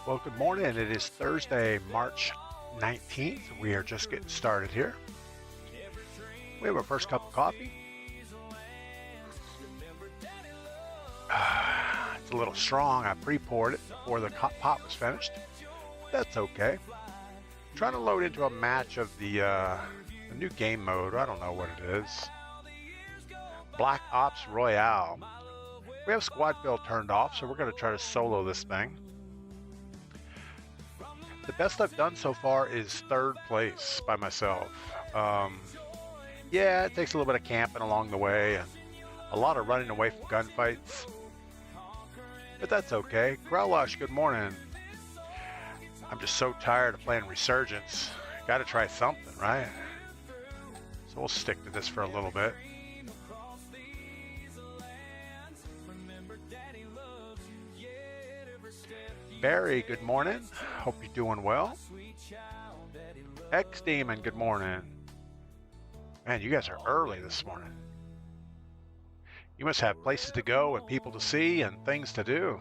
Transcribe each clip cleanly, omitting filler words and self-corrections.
Well, good morning. It is Thursday, March 19th. We are just getting started here. We have our first cup of coffee. It's a little strong. I pre-poured it before the pot was finished. That's okay. I'm trying to load into a match of the new game mode. I don't know what it is. Black Ops Royale. We have squad build turned off, so we're going to try to solo this thing. The best I've done so far is third place by myself. Yeah, it takes a little bit of camping along the way and a lot of running away from gunfights. But that's okay. Growlush, good morning. I'm just so tired of playing Resurgence. Gotta try something, right? So we'll stick to this for a little bit. Barry, good morning. Hope you're doing well. X-Demon, good morning. Man, you guys are early this morning. You must have places to go and people to see and things to do.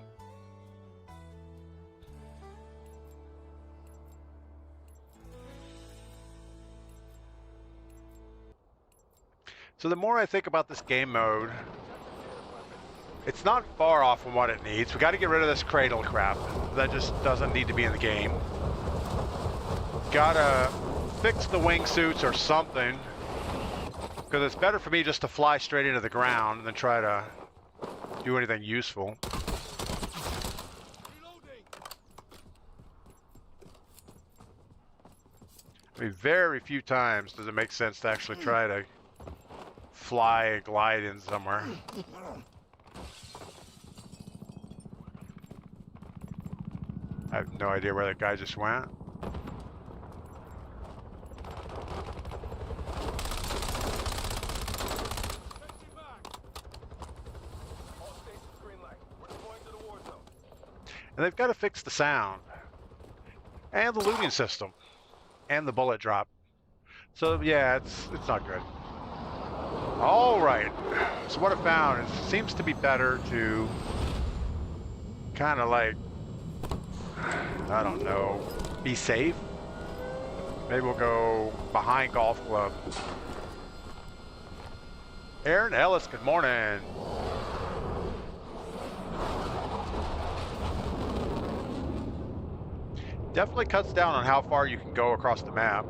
So the more I think about this game mode, it's not far off from what it needs. We got to get rid of this cradle crap. That just doesn't need to be in the game. Gotta fix the wingsuits or something. Because it's better for me just to fly straight into the ground than try to do anything useful. I mean, very few times does it make sense to actually try to fly and glide in somewhere. I have no idea where that guy just went. And they've got to fix the sound and the looting system and the bullet drop. So yeah, it's not good. All right. So what I found is it seems to be better to kind of like, I don't know, be safe. Maybe we'll go behind golf club. Aaron Ellis, good morning. Definitely cuts down on how far you can go across the map.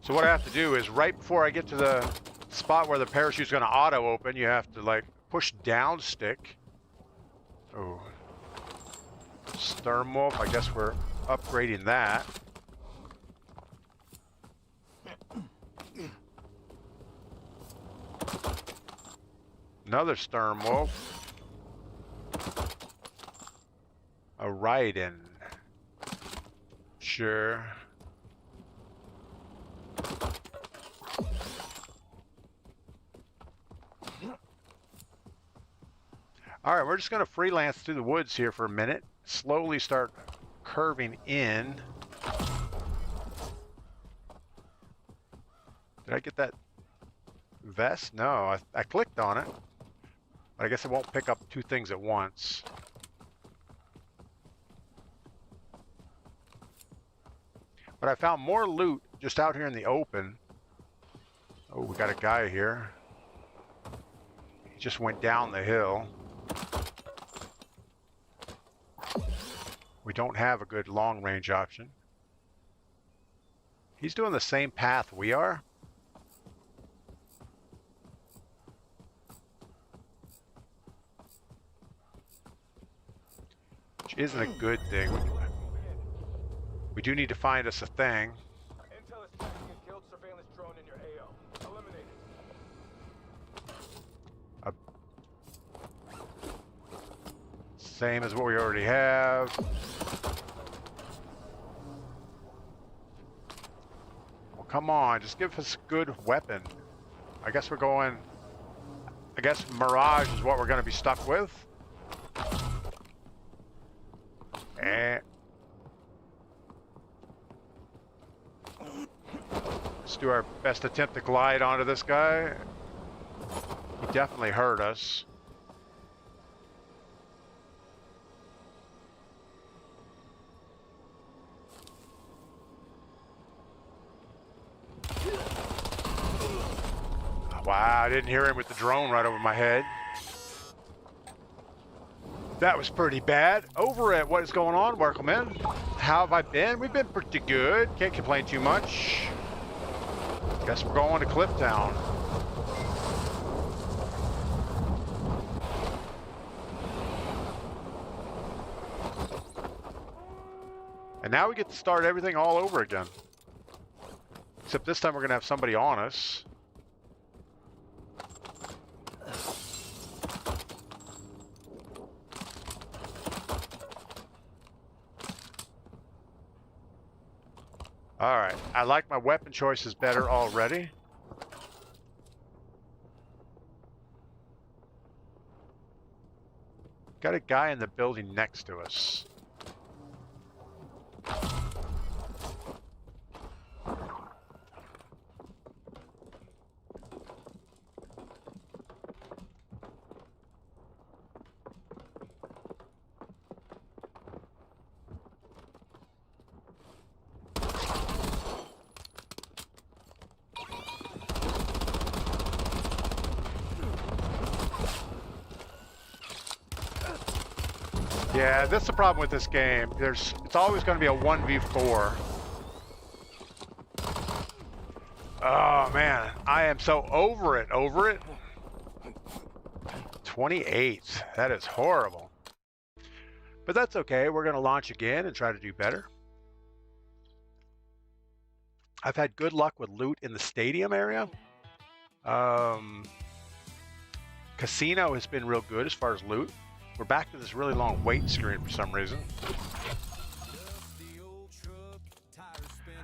So what I have to do is right before I get to the spot where the parachute's going to auto open, you have to like push down stick. Oh, Sturmwolf, I guess we're upgrading that. Another Sturmwolf. A Raiden. Sure. All right, we're just going to freelance through the woods here for a minute. Slowly start curving in. Did I get that vest? No, I clicked on it. But I guess it won't pick up two things at once. But I found more loot just out here in the open. Oh, we got a guy here. He just went down the hill. We don't have a good long range option. He's doing the same path we are. Which isn't a good thing. We do need to find us a thing. Intel is tracking a killed surveillance drone in your AO. Eliminate it. Same as what we already have. Well, come on, just give us a good weapon. I guess we're going I guess Mirage is what we're going to be stuck with. And let's do our best attempt to glide onto this guy. He definitely heard us. Wow, I didn't hear him with the drone right over my head. That was pretty bad. Over at What Is Going On, welcome in. How have I been? We've been pretty good. Can't complain too much. Guess we're going to Clifftown. And now we get to start everything all over again. Except this time we're going to have somebody on us. Alright, I like my weapon choices better already. Got a guy in the building next to us. Yeah, that's the problem with this game. It's always going to be a 1v4. Oh man, I am so over it. 28. That is horrible. But that's okay. We're going to launch again and try to do better. I've had good luck with loot in the stadium area. Casino has been real good as far as loot. We're back to this really long wait screen for some reason.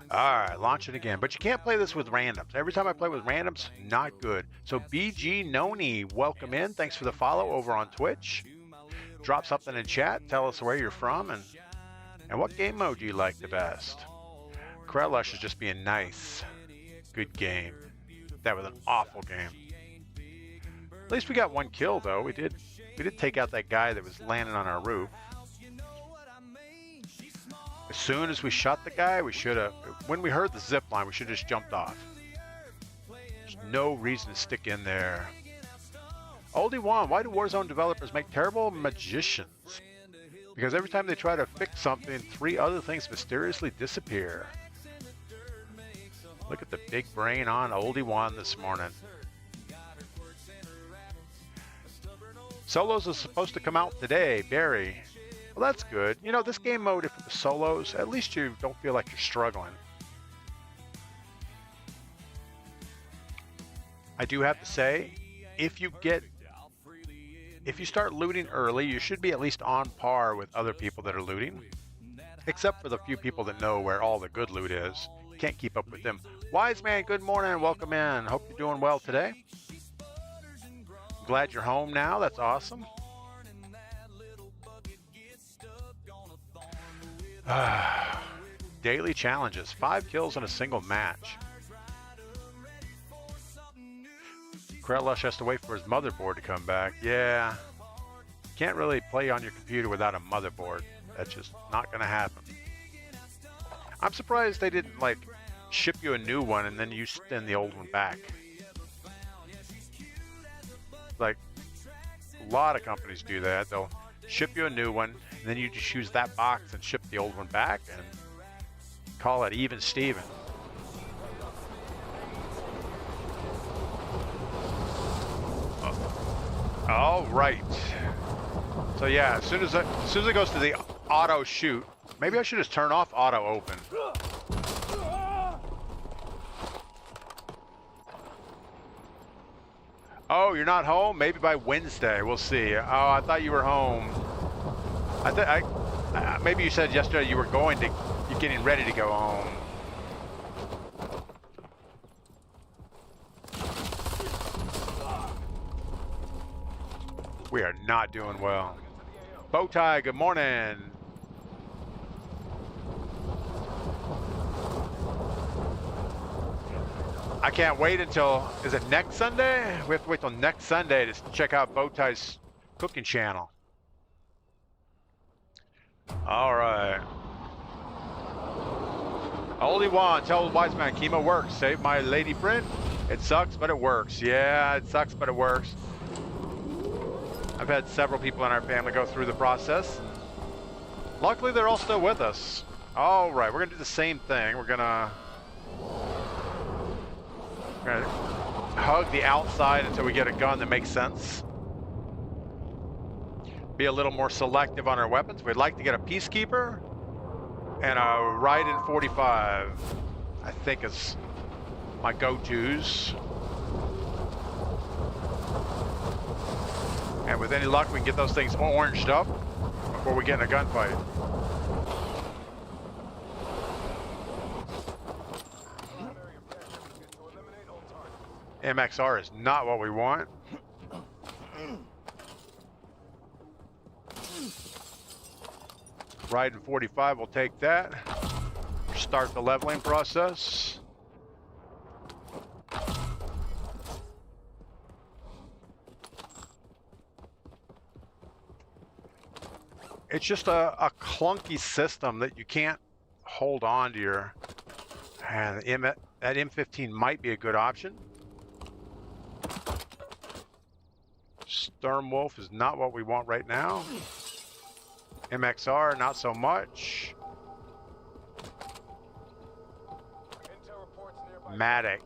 Alright, launch it again. But you can't play this with randoms. Every time I play with randoms, not good. So BG Noni, welcome in. Thanks for the follow over on Twitch. Drop something in chat. Tell us where you're from and what game mode do you like the best. Krellush is just being nice. Good game. That was an awful game. At least we got one kill though. We did take out that guy that was landing on our roof. As soon as we shot the guy, we should have, when we heard the zip line, we should have just jumped off. There's no reason to stick in there. Oldie Juan, why do Warzone developers make terrible magicians? Because every time they try to fix something, 3 other things mysteriously disappear. Look at the big brain on Oldie Juan this morning. Solos is supposed to come out today, Barry. Well, that's good. You know, this game mode, if it's solos, at least you don't feel like you're struggling. I do have to say, if you start looting early, you should be at least on par with other people that are looting. Except for the few people that know where all the good loot is. You can't keep up with them. Wise man, good morning. Welcome in. Hope you're doing well today. Glad you're home now. That's awesome. Daily challenges. 5 kills in a single match. Krellush has to wait for his motherboard to come back. Yeah. Can't really play on your computer without a motherboard. That's just not going to happen. I'm surprised they didn't, like, ship you a new one and then you send the old one back. Like, a lot of companies do that. They'll ship you a new one, and then you just use that box and ship the old one back and call it even Steven. All right. So yeah, as soon as it goes to the auto shoot, maybe I should just turn off auto open. Oh, you're not home? Maybe by Wednesday. We'll see. Oh, I thought you were home. Maybe you said yesterday you're getting ready to go home. We are not doing well. Bowtie, good morning. I can't wait until, is it next Sunday? We have to wait till next Sunday to check out Bowtie's cooking channel. All right. Only one, tell the wise man, chemo works. Save my lady friend. It sucks, but it works. Yeah, it sucks, but it works. I've had several people in our family go through the process. Luckily, they're all still with us. All right, we're gonna do the same thing. We're gonna hug the outside until we get a gun that makes sense. Be a little more selective on our weapons. We'd like to get a Peacekeeper and a Ride-in 45, I think is my go-tos. And with any luck, we can get those things oranged up before we get in a gunfight. MXR is not what we want. Ride in 45, we'll take that. Start the leveling process. It's just a clunky system that you can't hold on to your... that M15 might be a good option. Sturmwolf is not what we want right now. MXR, not so much. Matic.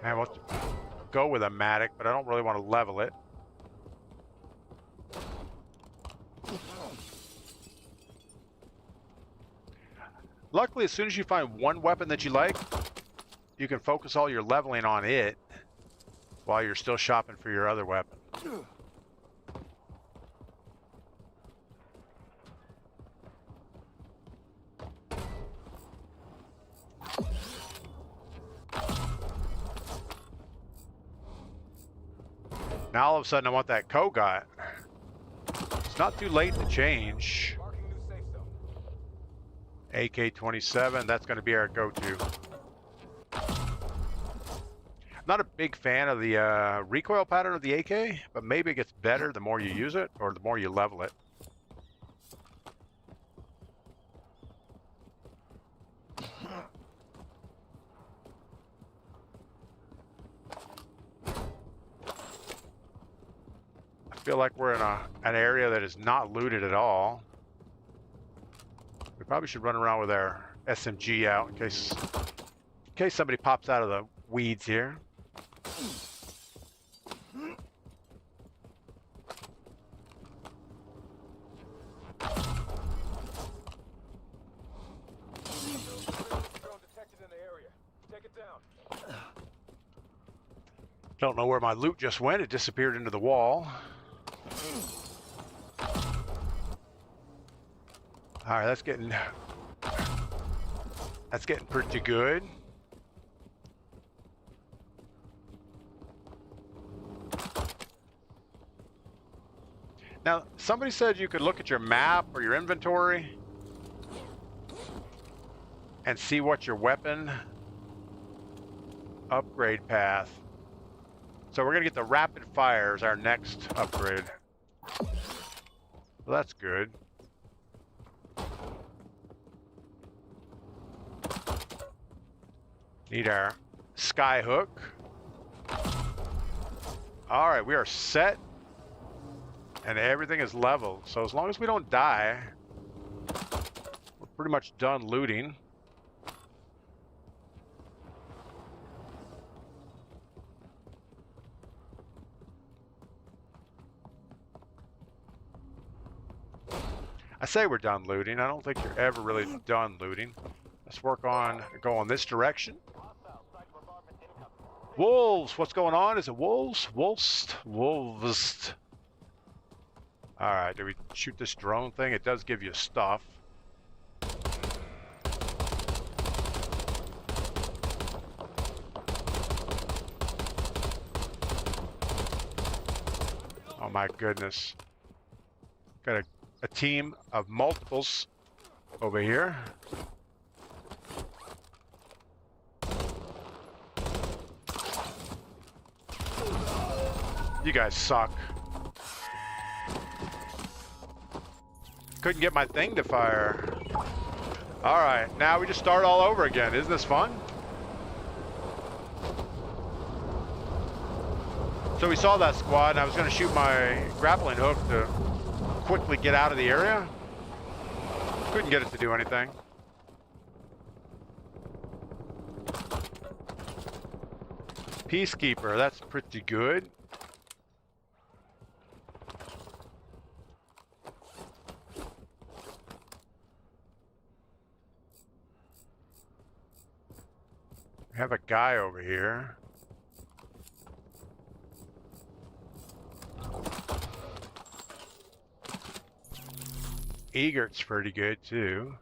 Man, we'll go with a Matic, but I don't really want to level it. Luckily, as soon as you find one weapon that you like, you can focus all your leveling on it while you're still shopping for your other weapon. Now all of a sudden I want that Kogot. It's not too late to change. AK-27, that's going to be our go-to. I'm not a big fan of the recoil pattern of the AK, but maybe it gets better the more you use it or the more you level it. I feel like we're in an area that is not looted at all. We probably should run around with our SMG out in case somebody pops out of the weeds here. Don't know where my loot just went. It disappeared into the wall. All right, that's getting pretty good. Now, somebody said you could look at your map or your inventory and see what your weapon upgrade path. So we're gonna get the rapid fire as our next upgrade. Well, that's good. Need our sky hook. All right, we are set and everything is leveled. So as long as we don't die, we're pretty much done looting. I say we're done looting. I don't think you're ever really done looting. Let's work on going this direction. Wolves, what's going on? Is it wolves? Wolves. All right, do we shoot this drone thing? It does give you stuff. Oh Oh my goodness. Got a team of multiples over here. You guys suck. Couldn't get my thing to fire. All right, now we just start all over again. Isn't this fun? So we saw that squad, and I was going to shoot my grappling hook to quickly get out of the area. Couldn't get it to do anything. Peacekeeper, that's pretty good. We have a guy over here. Egert's pretty good too.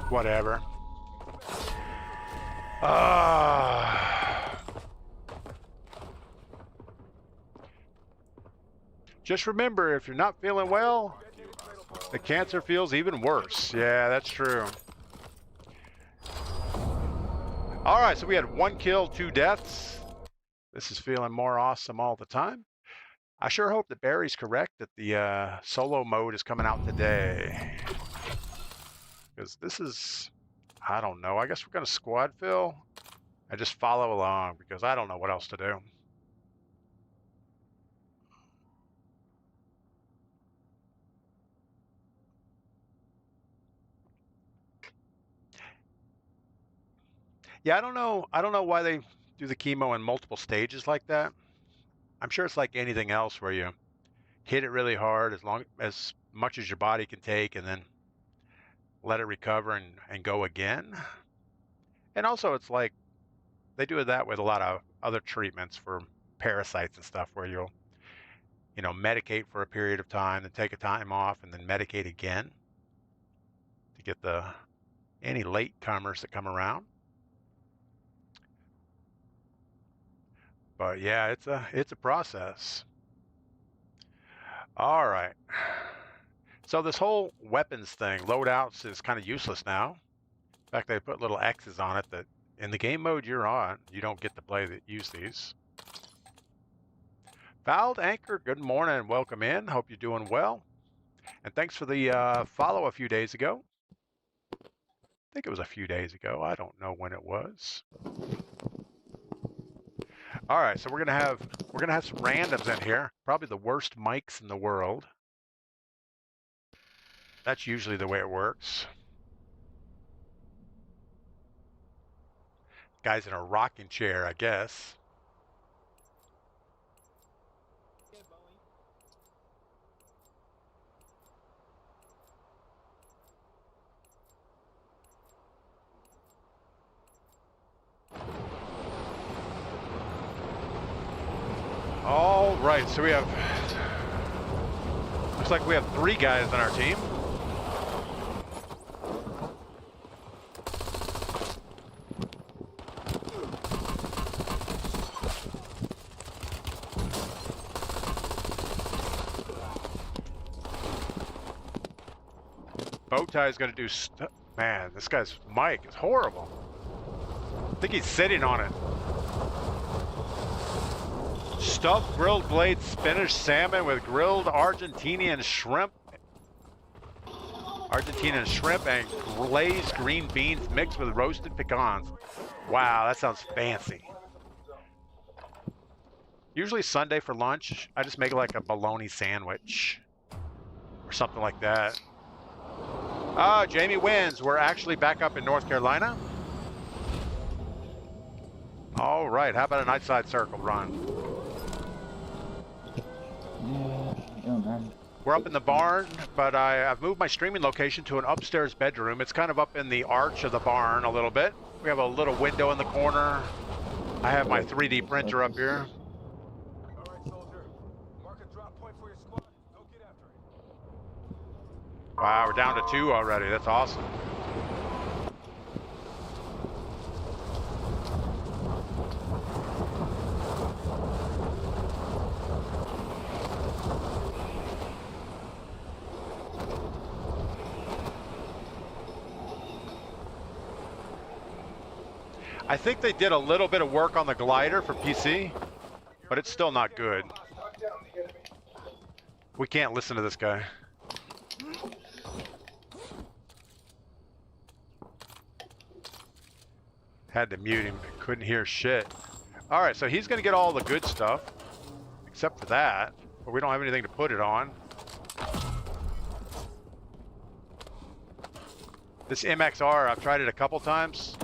Whatever. Just remember, if you're not feeling well, the cancer feels even worse. Yeah, that's true. All right, so we had 1 kill, 2 deaths. This is feeling more awesome all the time. I sure hope that Barry's correct that the solo mode is coming out today. Because this is, I don't know, I guess we're going to squad fill and just follow along because I don't know what else to do. Yeah, I don't know why they do the chemo in multiple stages like that. I'm sure it's like anything else where you hit it really hard as much as your body can take and then let it recover and go again. And also it's like they do that with a lot of other treatments for parasites and stuff where you'll, you know, medicate for a period of time, then take a time off and then medicate again to get any late comers that come around. But yeah, it's a process. All right. So this whole weapons thing, loadouts, is kind of useless now. In fact, they put little X's on it that in the game mode you're on, you don't get to use these. Fouled Anchor, good morning and welcome in. Hope you're doing well. And thanks for the follow a few days ago. I think it was a few days ago. I don't know when it was. All right, so we're gonna have some randoms in here. Probably the worst mics in the world. That's usually the way it works. Guy's in a rocking chair, I guess. All right, so looks like we have 3 guys on our team. Bowtie's gonna do man, this guy's mic is horrible. I think he's sitting on it. Stuffed grilled blade spinach salmon with grilled Argentinian shrimp. Argentinian shrimp and glazed green beans mixed with roasted pecans. Wow, that sounds fancy. Usually Sunday for lunch, I just make like a bologna sandwich or something like that. Jamie wins. We're actually back up in North Carolina. All right, how about a night side circle run? We're up in the barn, but I've moved my streaming location to an upstairs bedroom. It's kind of up in the arch of the barn a little bit. We have a little window in the corner. I have my 3D printer up here. All right, soldier. Mark a drop point for your squad. Go get after Wow, we're down to 2 already. That's awesome. I think they did a little bit of work on the glider for PC, but it's still not good. We can't listen to this guy. Had to mute him. Couldn't hear shit. All right, so he's going to get all the good stuff, except for that. But we don't have anything to put it on. This MXR, I've tried it a couple times.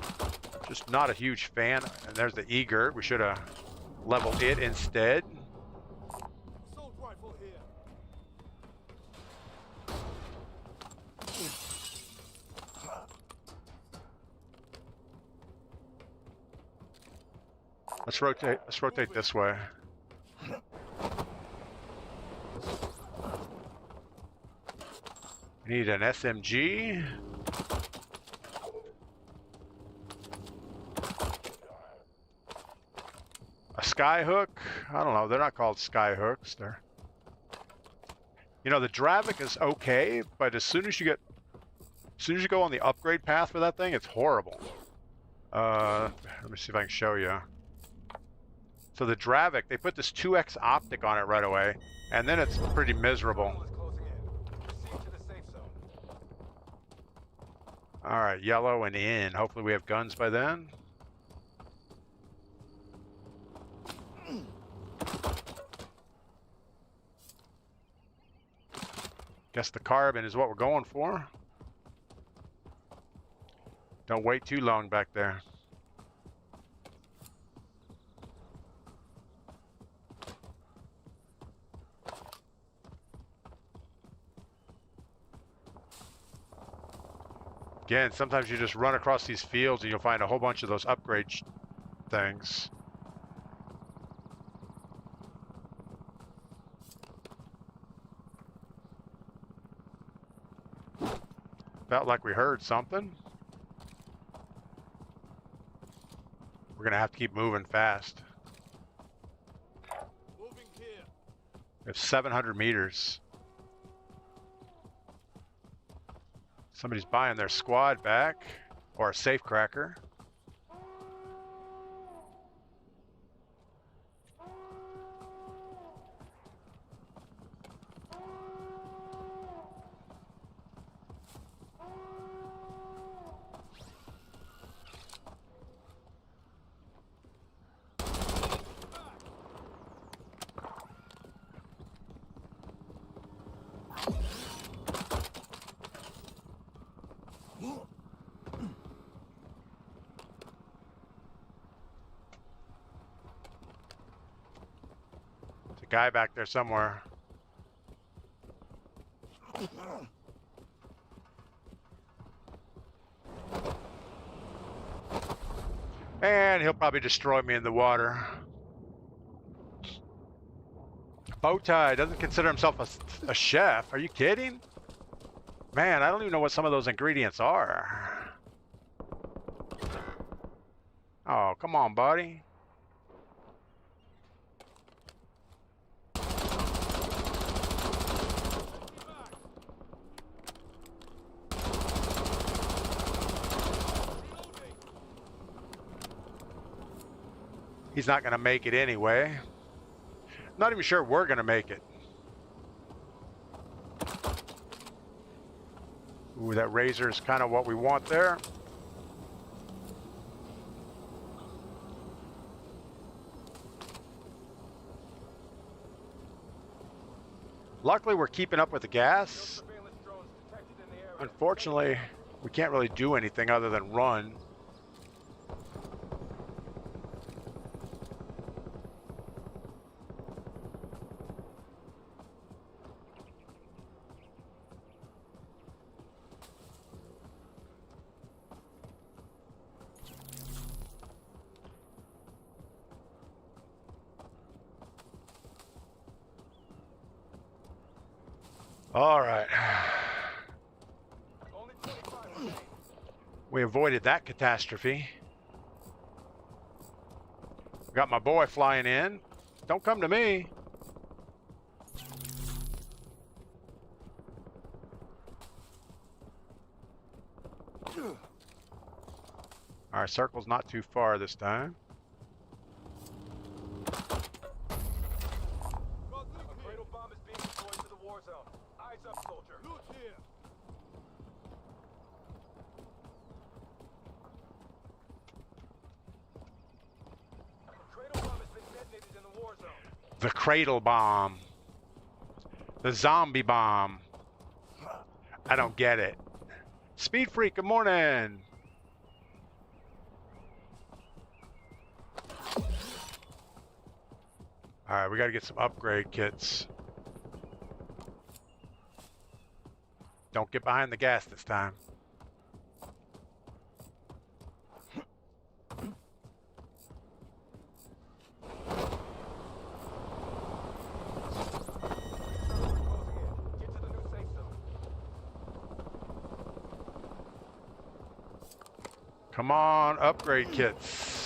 Just not a huge fan. And there's the Eager. We should have leveled it instead. Assault rifle here. Let's rotate. Let's rotate this way. We need an SMG. A skyhook. I don't know. They're not called skyhooks. They're. You know, the Dravik is okay, but as soon as you go on the upgrade path for that thing, it's horrible. Let me see if I can show you. So the Dravik, they put this 2x optic on it right away, and then it's pretty miserable. All right, yellow and in. Hopefully we have guns by then. Guess the carbon is what we're going for. Don't wait too long back there. Again, sometimes you just run across these fields and you'll find a whole bunch of those upgrade things. Felt like we heard something. We're gonna have to keep moving fast. Moving here. We have 700 meters. Somebody's buying their squad back, or a safecracker. Guy back there somewhere. And he'll probably destroy me in the water. Bowtie doesn't consider himself a chef. Are you kidding? Man, I don't even know what some of those ingredients are. Oh, come on, buddy. He's not going to make it anyway. Not even sure we're going to make it. Ooh, that razor is kind of what we want there. Luckily, we're keeping up with the gas. Unfortunately, we can't really do anything other than run. All right. We avoided that catastrophe. Got my boy flying in. Don't come to me. Our circle's not too far this time. A cradle bomb is being deployed to the war zone. Eyes up, soldier. Loot here. A cradle bomb has been detonated in the war zone. The cradle bomb. The zombie bomb. I don't get it. Speed Freak, good morning. All right, we got to get some upgrade kits. Don't get behind the gas this time. Come on, upgrade kits.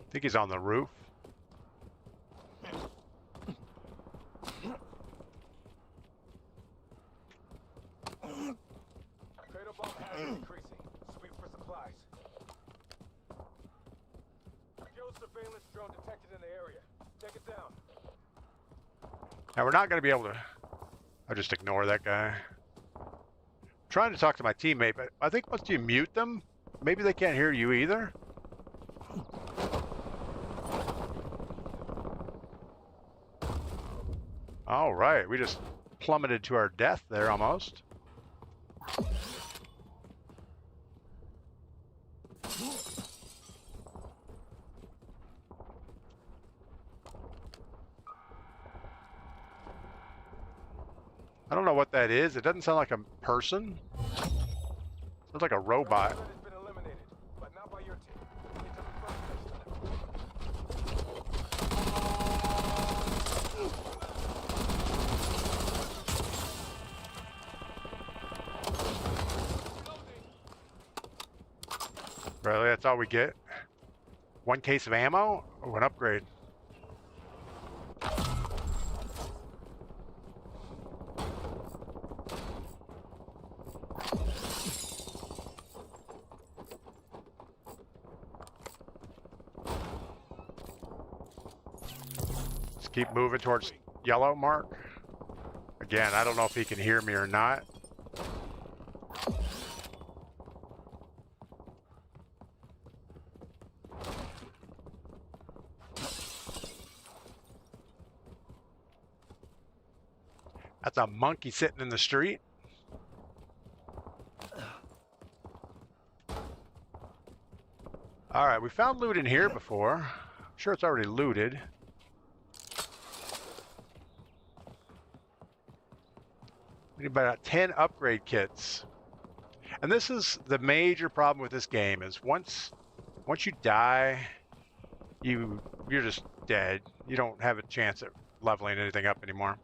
I think he's on the roof. Cradle bomb hazard increasing. Sweep for supplies. Kill surveillance drone detected in the area. Take it down. Now we're not going to be able to. I'll just ignore that guy. I'm trying to talk to my teammate, but I think once you mute them, maybe they can't hear you either. All right, we just plummeted to our death there almost. I don't know what that is. It doesn't sound like a person. Sounds like a robot. Has been eliminated, but not by your team. Get to the front. Really, that's all we get? One case of ammo? Oh, an upgrade. Let's keep moving towards yellow mark. Again, I don't know if he can hear me or not. That's a monkey sitting in the street. All right, we found loot in here before. I'm sure it's already looted. We need about 10 upgrade kits. And this is the major problem with this game is once you die, you're just dead. You don't have a chance at leveling anything up anymore.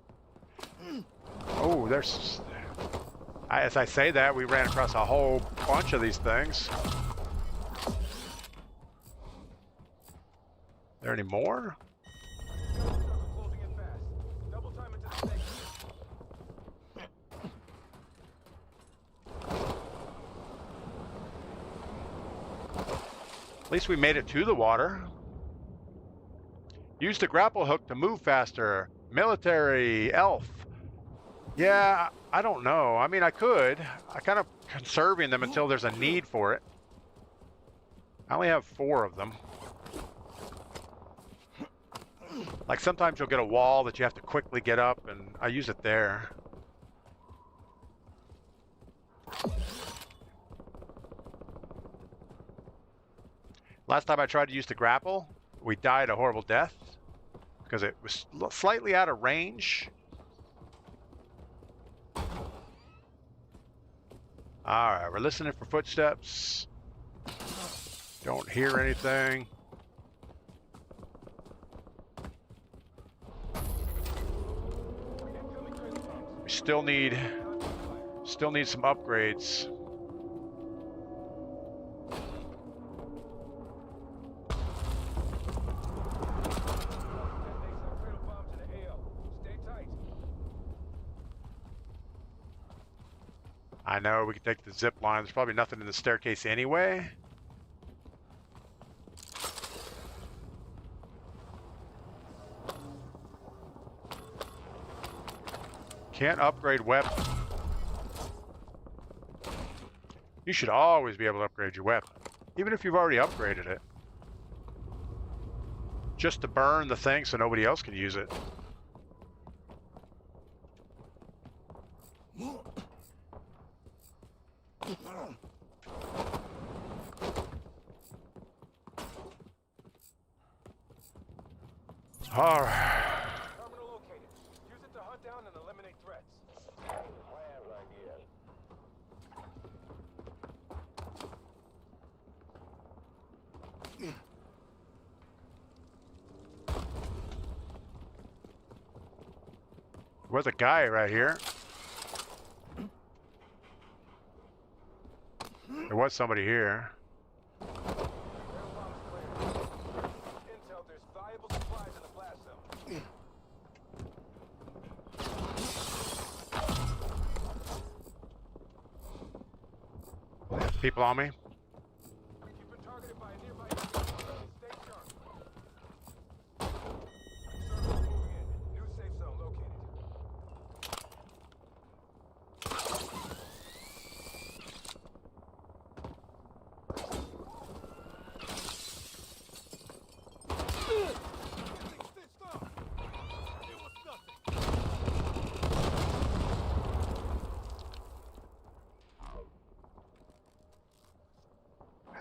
Oh, there's... as I say that, we ran across a whole bunch of these things. There any more? Closing in fast. Double time into the station. At least we made it to the water. Use the grapple hook to move faster. Military, elf. Yeah, I don't know. I mean, I could. I kind of conserving them until there's a need for it. I only have 4 of them. Like sometimes you'll get a wall that you have to quickly get up, and I use it there. Last time I tried to use the grapple, we died a horrible death because it was slightly out of range. All right, we're listening for footsteps. Don't hear anything. We still need some upgrades. I know we can take the zip line. There's probably nothing in the staircase anyway. Can't upgrade weapon. You should always be able to upgrade your weapon, even if you've already upgraded it. Just to burn the thing so nobody else can use it. All right. Terminal located. Use it to hunt down and eliminate threats. There's a guy right here. There was somebody here. Intel, there's valuable supplies in the blast zone. People on me. You've been targeted by a nearby. Stay sharp. Service moving in. New safe zone located.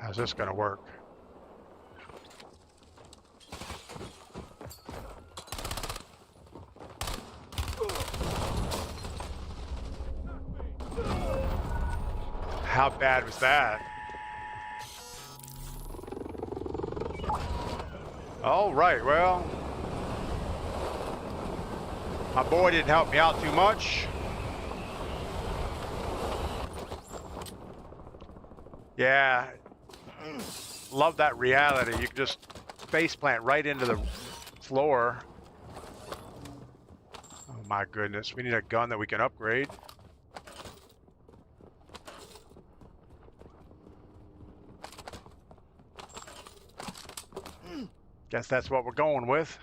How's this gonna work? How bad was that? All right, well, my boy didn't help me out too much. Yeah, love that reality. You can just face plant right into the floor. Oh my goodness, we need a gun that we can upgrade. Guess that's what we're going with.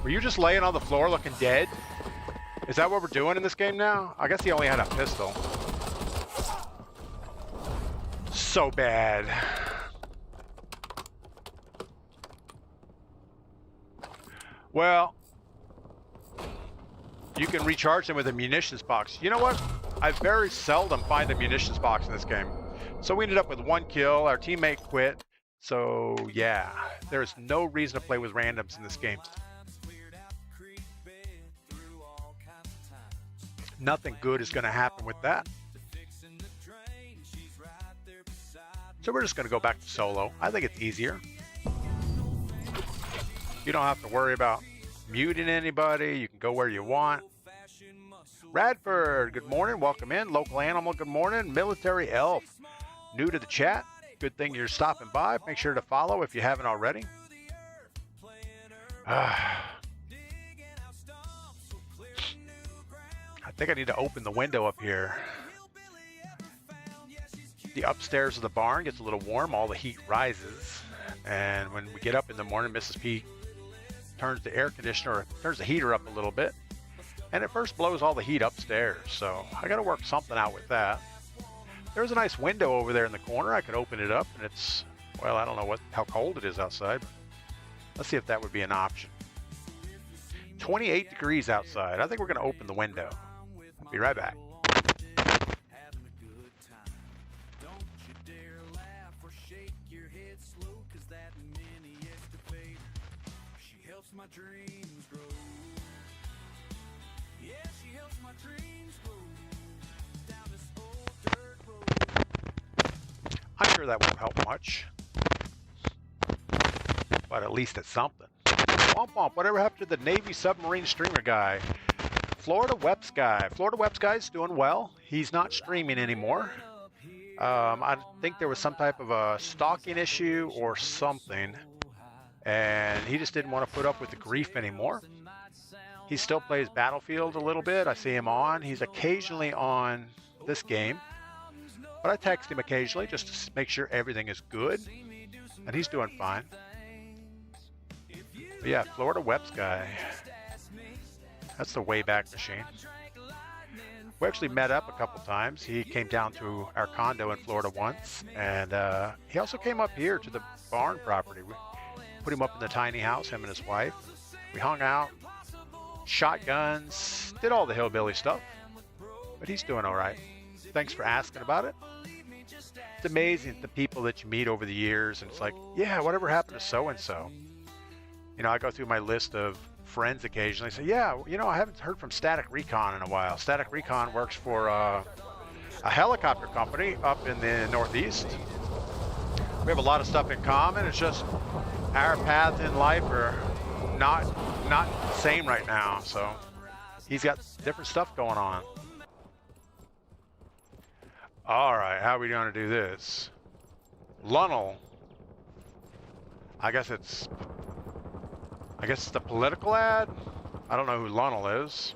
Were you just laying on the floor looking dead? Is that what we're doing in this game now? I guess he only had a pistol. So bad. Well, you can recharge them with a munitions box. You know what? I very seldom find a munitions box in this game. So we ended up with 1 kill. Our teammate quit. So yeah, there's no reason to play with randoms in this game. Nothing good is going to happen with that. So we're just going to go back to solo. I think it's easier. You don't have to worry about muting anybody. You can go where you want. Radford, good morning. Welcome in. Local Animal, good morning. Military Elf, new to the chat. Good thing you're stopping by. Make sure to follow if you haven't already. I think I need to open the window up here. The upstairs of the barn gets a little warm. All the heat rises. And when we get up in the morning, Mrs. P turns the air conditioner, or turns the heater up a little bit. And it first blows all the heat upstairs. So I got to work something out with that. There's a nice window over there in the corner. I could open it up and it's, well, I don't know how cold it is outside. But let's see if that would be an option. 28 degrees outside. I think we're going to open the window. I'll be right back. My dreams grow. I'm sure that won't help much, but at least it's something. Womp womp, whatever happened to the Navy submarine streamer guy? Florida Weps guy. Florida Weps guy's doing well. He's not streaming anymore. I think there was some type of a stalking issue or something, and he just didn't want to put up with the grief anymore. He still plays Battlefield a little bit. I see him on. He's occasionally on this game, but I text him occasionally just to make sure everything is good, and he's doing fine. But yeah, Florida Weps guy. That's the Wayback Machine. We actually met up a couple times. He came down to our condo in Florida once, and he also came up here to the barn property. We put him up in the tiny house, him and his wife. We hung out, shot guns, did all the hillbilly stuff, but he's doing all right. Thanks for asking about it. It's amazing the people that you meet over the years, and it's like, yeah, whatever happened to so-and-so? You know, I go through my list of friends occasionally, say, yeah, you know, I haven't heard from Static Recon in a while. Static Recon works for a helicopter company up in the Northeast. We have a lot of stuff in common. It's just our paths in life are not the same right now. So he's got different stuff going on. All right, how are we going to do this? Lunnell. I guess it's the political ad. I don't know who Lunnell is.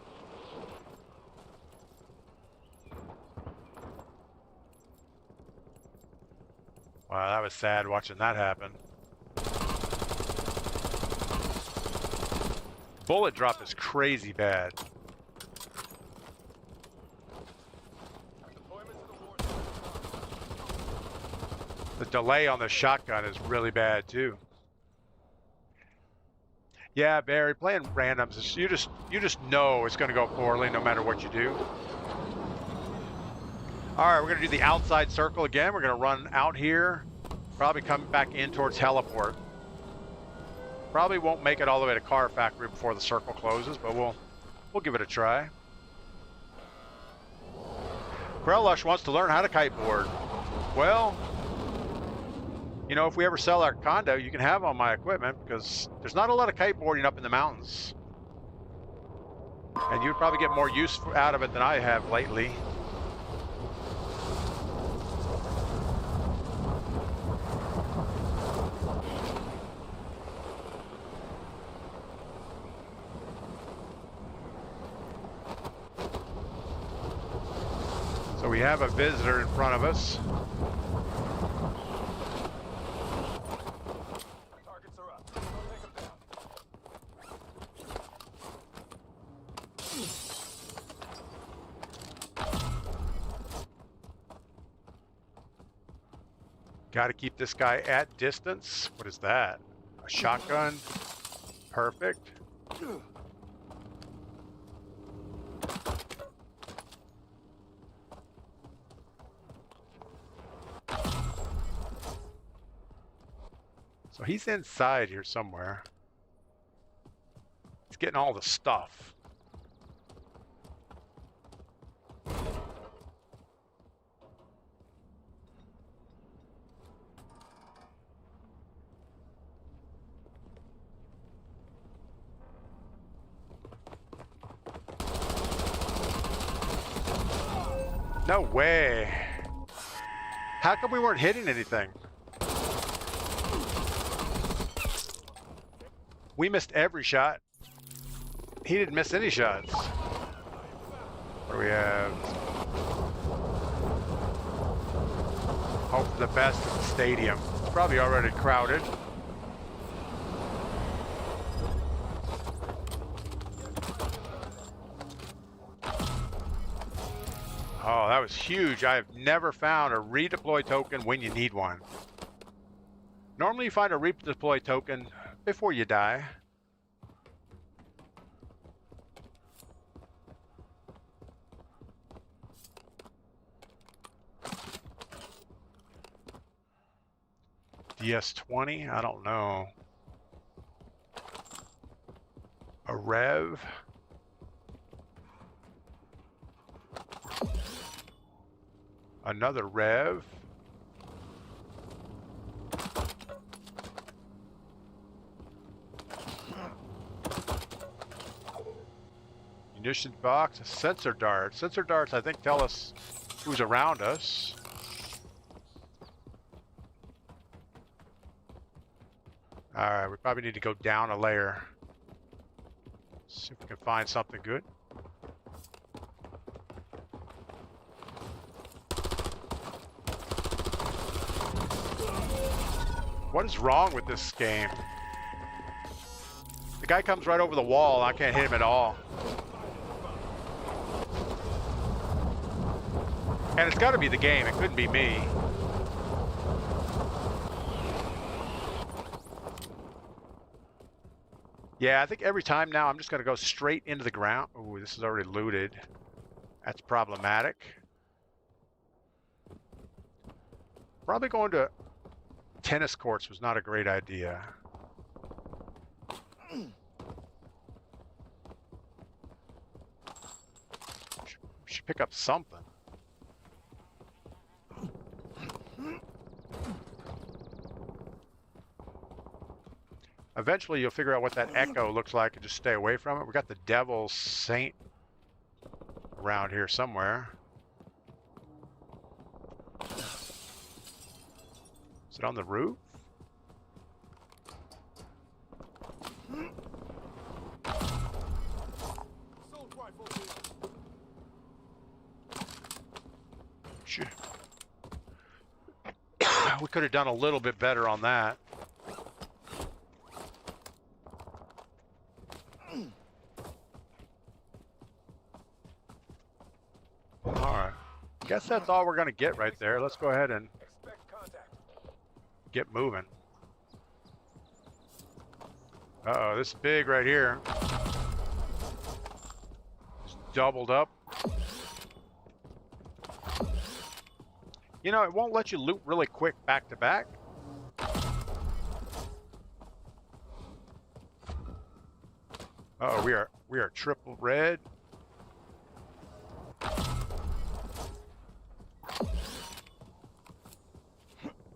Wow, that was sad watching that happen. Bullet drop is crazy bad. The delay on the shotgun is really bad too. Yeah, Barry, playing randoms is you just know it's going to go poorly no matter what you do. All right, we're going to do the outside circle again. We're going to run out here, probably come back in towards heliport. Probably won't make it all the way to Car Factory before the circle closes, but we'll give it a try. Krellush wants to learn how to kiteboard. Well, you know, if we ever sell our condo, you can have all my equipment because there's not a lot of kiteboarding up in the mountains. And you'd probably get more use out of it than I have lately. So we have a visitor in front of us. Got to keep this guy at distance. What is that? A shotgun? Perfect. So he's inside here somewhere. He's getting all the stuff. No way. How come we weren't hitting anything? We missed every shot. He didn't miss any shots. What do we have? Hope for the best at the stadium. It's probably already crowded. Oh, that was huge. I have never found a redeploy token when you need one. Normally you find a redeploy token before you die. DS-20? I don't know. A Rev? Another rev. Munitions box, sensor darts. Sensor darts, I think, tell us who's around us. Alright, we probably need to go down a layer. See if we can find something good. What is wrong with this game? The guy comes right over the wall. I can't hit him at all. And it's got to be the game. It couldn't be me. Yeah, I think every time now I'm just going to go straight into the ground. Ooh, this is already looted. That's problematic. Probably going to tennis courts was not a great idea. Should pick up something. Eventually you'll figure out what that echo looks like and just stay away from it. We got the Devil's Saint around here somewhere. Is it on the roof? Sure. We could have done a little bit better on that. Alright. Guess that's all we're going to get right there. Let's go ahead and get moving. Uh-oh, this is big right here. It's doubled up. You know, it won't let you loot really quick back to back. Uh-oh, we are triple red.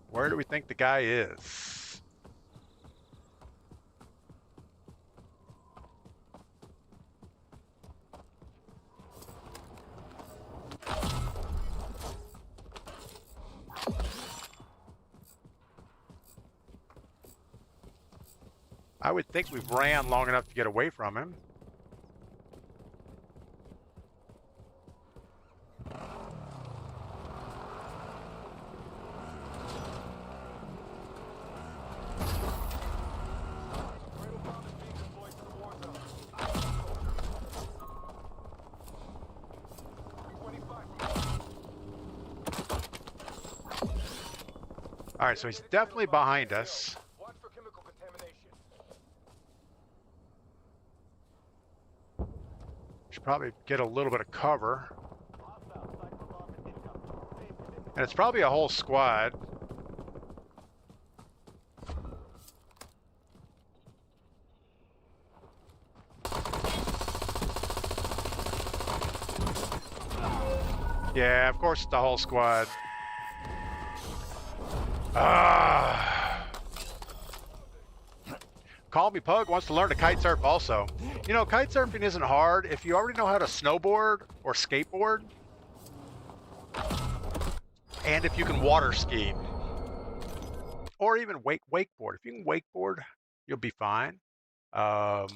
Where do we think the guy is? I would think we've ran long enough to get away from him. All right, so he's definitely behind us. Watch for chemical contamination. Should probably get a little bit of cover. And it's probably a whole squad. Yeah, of course it's the whole squad. Call Me Pug wants to learn to kite surf also. You know, kite surfing isn't hard if you already know how to snowboard or skateboard. And if you can water ski. Or even wakeboard. If you can wakeboard, you'll be fine. And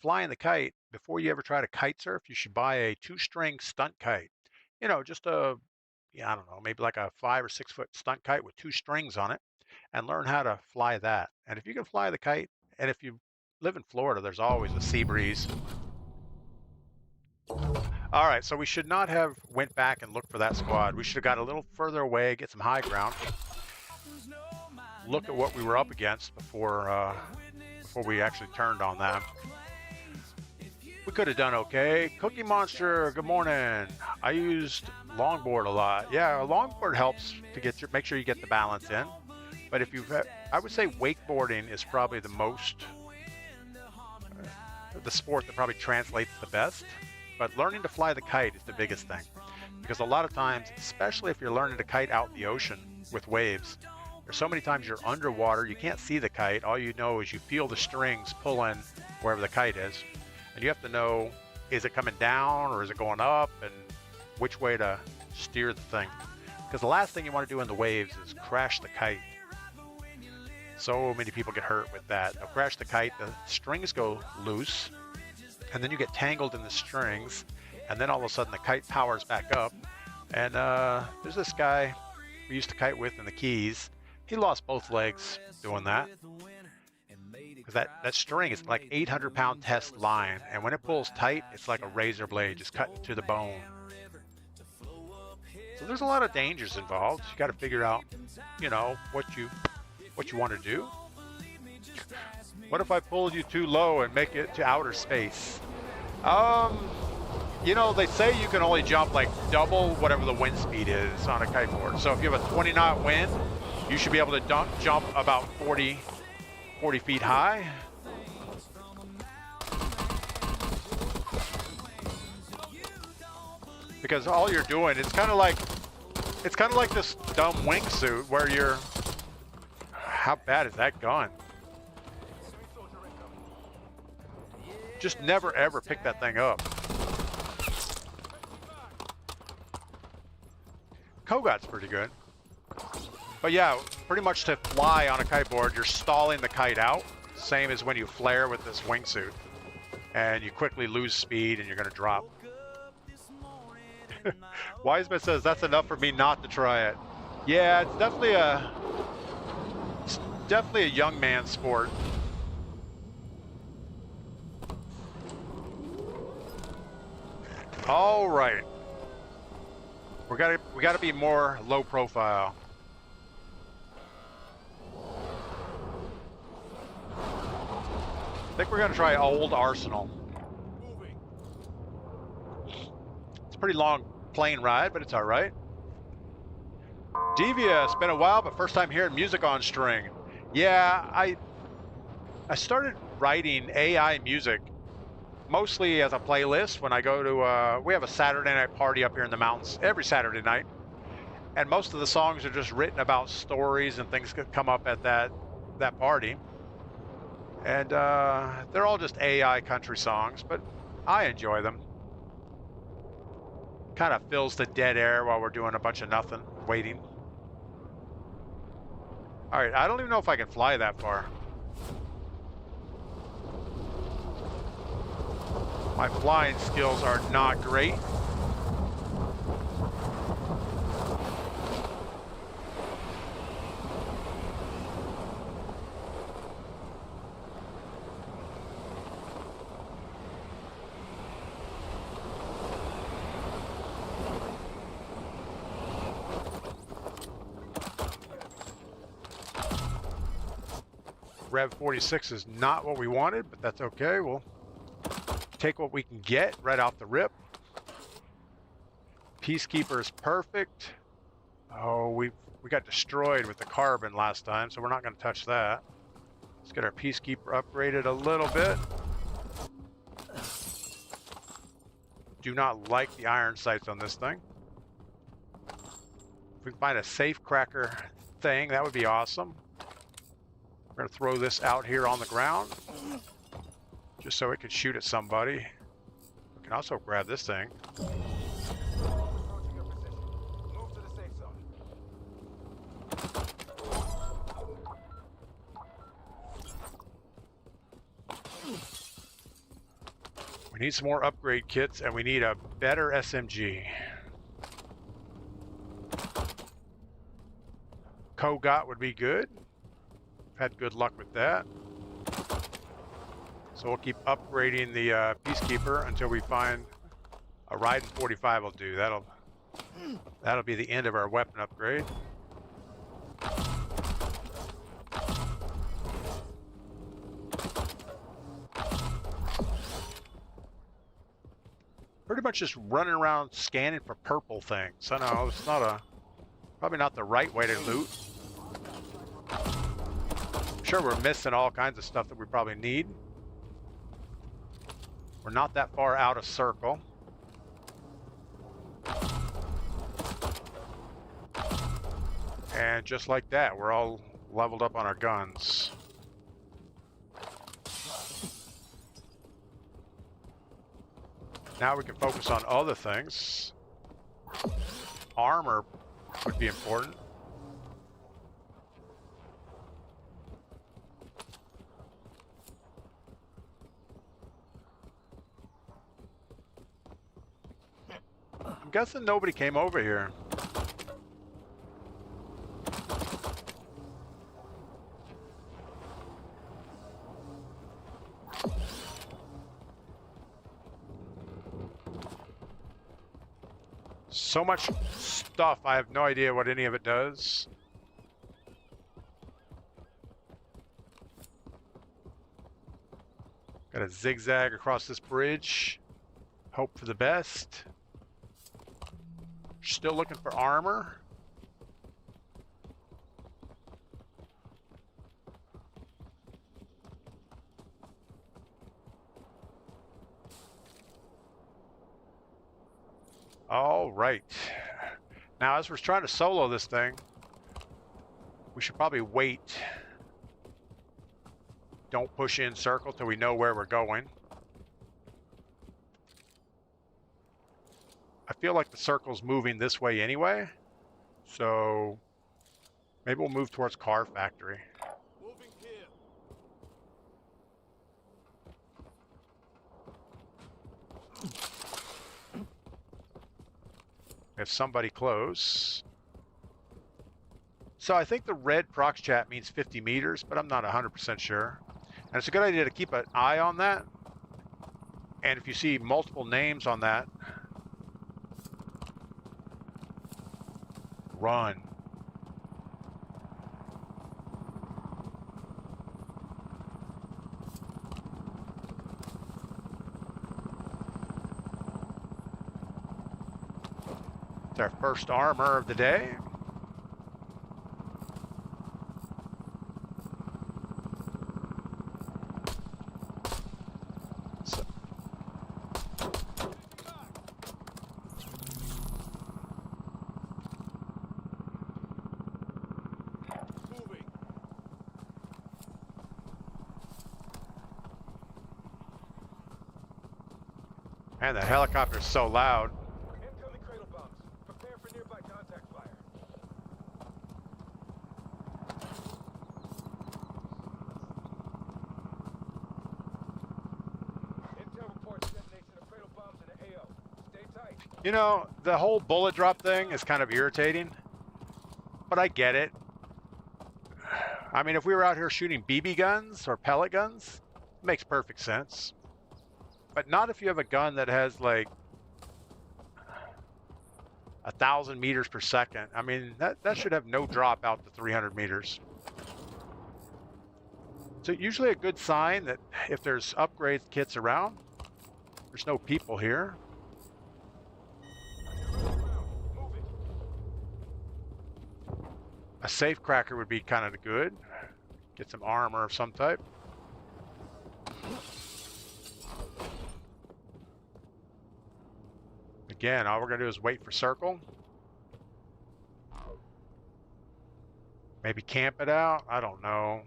flying the kite, before you ever try to kite surf, you should buy a 2-string stunt kite. You know, just a, yeah, I don't know, maybe like a 5 or 6 foot stunt kite with 2 strings on it, and learn how to fly that. And if you can fly the kite, and if you live in Florida, there's always a sea breeze. All right, so we should not have went back and looked for that squad. We should have got a little further away, get some high ground, look at what we were up against before we actually turned on them. We could have done okay. Cookie Monster, good morning. I used longboard a lot. Yeah, a longboard helps to make sure you get the balance in. But if you've, I would say wakeboarding is probably the most, the sport that probably translates the best. But learning to fly the kite is the biggest thing. because a lot of times, especially if you're learning to kite out in the ocean with waves, there's so many times you're underwater, you can't see the kite. All you know is you feel the strings pulling wherever the kite is. And you have to know, is it coming down or is it going up, and which way to steer the thing. Because the last thing you want to do in the waves is crash the kite. So many people get hurt with that. They'll crash the kite, the strings go loose, and then you get tangled in the strings, and then all of a sudden the kite powers back up. And there's this guy we used to kite with in the Keys. He lost both legs doing that. Because that string is like 800-pound test line, and when it pulls tight, it's like a razor blade just cutting to the bone. So there's a lot of dangers involved. You got to figure out, you know, what you want to do. What if I pulled you too low and make it to outer space? You know, they say you can only jump like double whatever the wind speed is on a kiteboard. So if you have a 20-knot wind, you should be able to jump about 40 feet high. Because all you're doing, it's kind of like this dumb wingsuit where you're, how bad is that gun? Just never ever pick that thing up. Kogot's pretty good. But yeah, pretty much to fly on a kiteboard, you're stalling the kite out, same as when you flare with this wingsuit. And you quickly lose speed and you're gonna drop. Wiseman says that's enough for me not to try it. Yeah, it's definitely a young man's sport. All right, we gotta be more low profile. I think we're gonna try Old Arsenal. It's a pretty long plane ride, but it's all right. Devia, it's been a while, but first time hearing music on string. Yeah, I started writing AI music mostly as a playlist when I go to, we have a Saturday night party up here in the mountains every Saturday night. And most of the songs are just written about stories and things that come up at that party. And they're all just AI country songs, but I enjoy them. Kind of fills the dead air while we're doing a bunch of nothing, waiting. All right, I don't even know if I can fly that far. My flying skills are not great. Rev 46 is not what we wanted, but that's okay. We'll take what we can get right off the rip. Peacekeeper is perfect. Oh, we got destroyed with the carbon last time, so we're not going to touch that. Let's get our Peacekeeper upgraded a little bit. Do not like the iron sights on this thing. If we can find a safe cracker thing, that would be awesome. We're going to throw this out here on the ground just so it can shoot at somebody. We can also grab this thing. Approaching your position. Move to the safe zone. We need some more upgrade kits, and we need a better SMG. Kogot would be good. Had good luck with that. So we'll keep upgrading the Peacekeeper until we find a Riding 45 will do. That'll be the end of our weapon upgrade. Pretty much just running around scanning for purple things. I know it's probably not the right way to loot. Sure, we're missing all kinds of stuff that we probably need. We're not that far out of circle. And just like that, we're all leveled up on our guns. Now we can focus on other things. Armor would be important. I'm guessing nobody came over here. So much stuff, I have no idea what any of it does. Got to zigzag across this bridge. Hope for the best. Still looking for armor. All right. Now, as we're trying to solo this thing, we should probably wait. Don't push in circle till we know where we're going. I feel like the circle's moving this way anyway, so maybe we'll move towards car factory. Moving here. If somebody close. So I think the red prox chat means 50 meters, but I'm not 100% sure. And it's a good idea to keep an eye on that. And if you see multiple names on that, run. It's our first armor of the day. So, Moving. man, that helicopter's so loud. Incoming cradle bombs. Prepare for nearby contact fire. Intel reports detonation of cradle bombs in the AO. Stay tight. You know, the whole bullet drop thing is kind of irritating, but I get it. I mean, if we were out here shooting BB guns or pellet guns, it makes perfect sense. But not if you have a gun that has like 1,000 meters per second. I mean, that should have no drop out to 300 meters. So usually a good sign that if there's upgrade kits around, there's no people here. Moving. A safe cracker would be kind of good. Get some armor of some type. Again, all we're gonna do is wait for circle. Maybe camp it out. I don't know.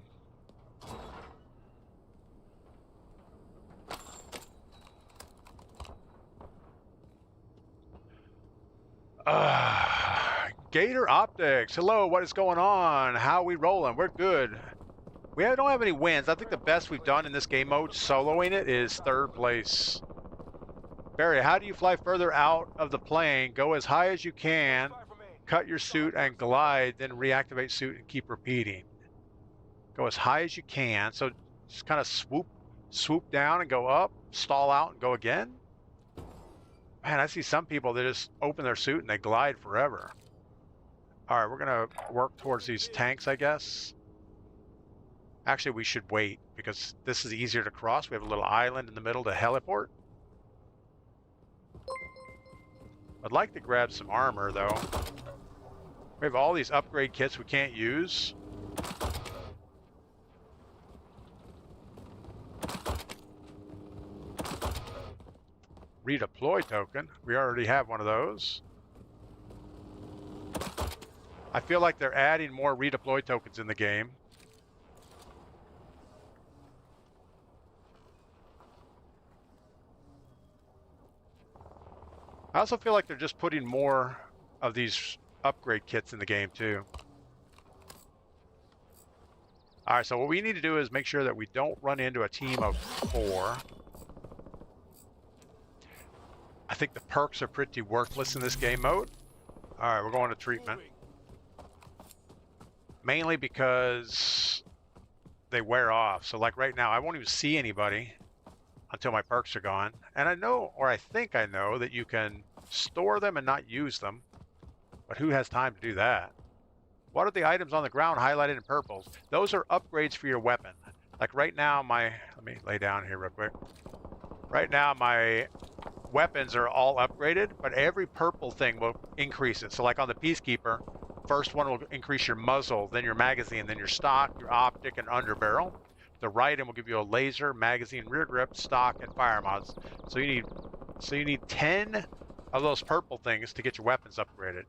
Gator Optics. Hello, what is going on? How are we rolling? We're good. We don't have any wins. I think the best we've done in this game mode, soloing it, is 3rd place. Barry, how do you fly further out of the plane? Go as high as you can, Fire from A. cut your suit and glide, then reactivate suit and keep repeating. Go as high as you can. So just kind of swoop down and go up, stall out and go again. Man, I see some people that just open their suit and they glide forever. All right, we're gonna work towards these tanks, I guess. Actually, we should wait because this is easier to cross. We have a little island in the middle to heliport. I'd like to grab some armor, though. We have all these upgrade kits we can't use. Redeploy token. We already have one of those. I feel like they're adding more redeploy tokens in the game. I also feel like they're just putting more of these upgrade kits in the game too. All right, so what we need to do is make sure that we don't run into a team of 4. I think the perks are pretty worthless in this game mode. All right, we're going to treatment. Mainly because they wear off. So like right now, I won't even see anybody until my perks are gone. And I know, or I think I know, that you can store them and not use them. But who has time to do that? What are the items on the ground highlighted in purples? Those are upgrades for your weapon. Like right now, let me lay down here real quick. Right now, my weapons are all upgraded, but every purple thing will increase it. So like on the Peacekeeper, first one will increase your muzzle, then your magazine, then your stock, your optic, and underbarrel. The right end will give you a laser, magazine, rear grip, stock, and fire mods. So you need 10 of those purple things to get your weapons upgraded.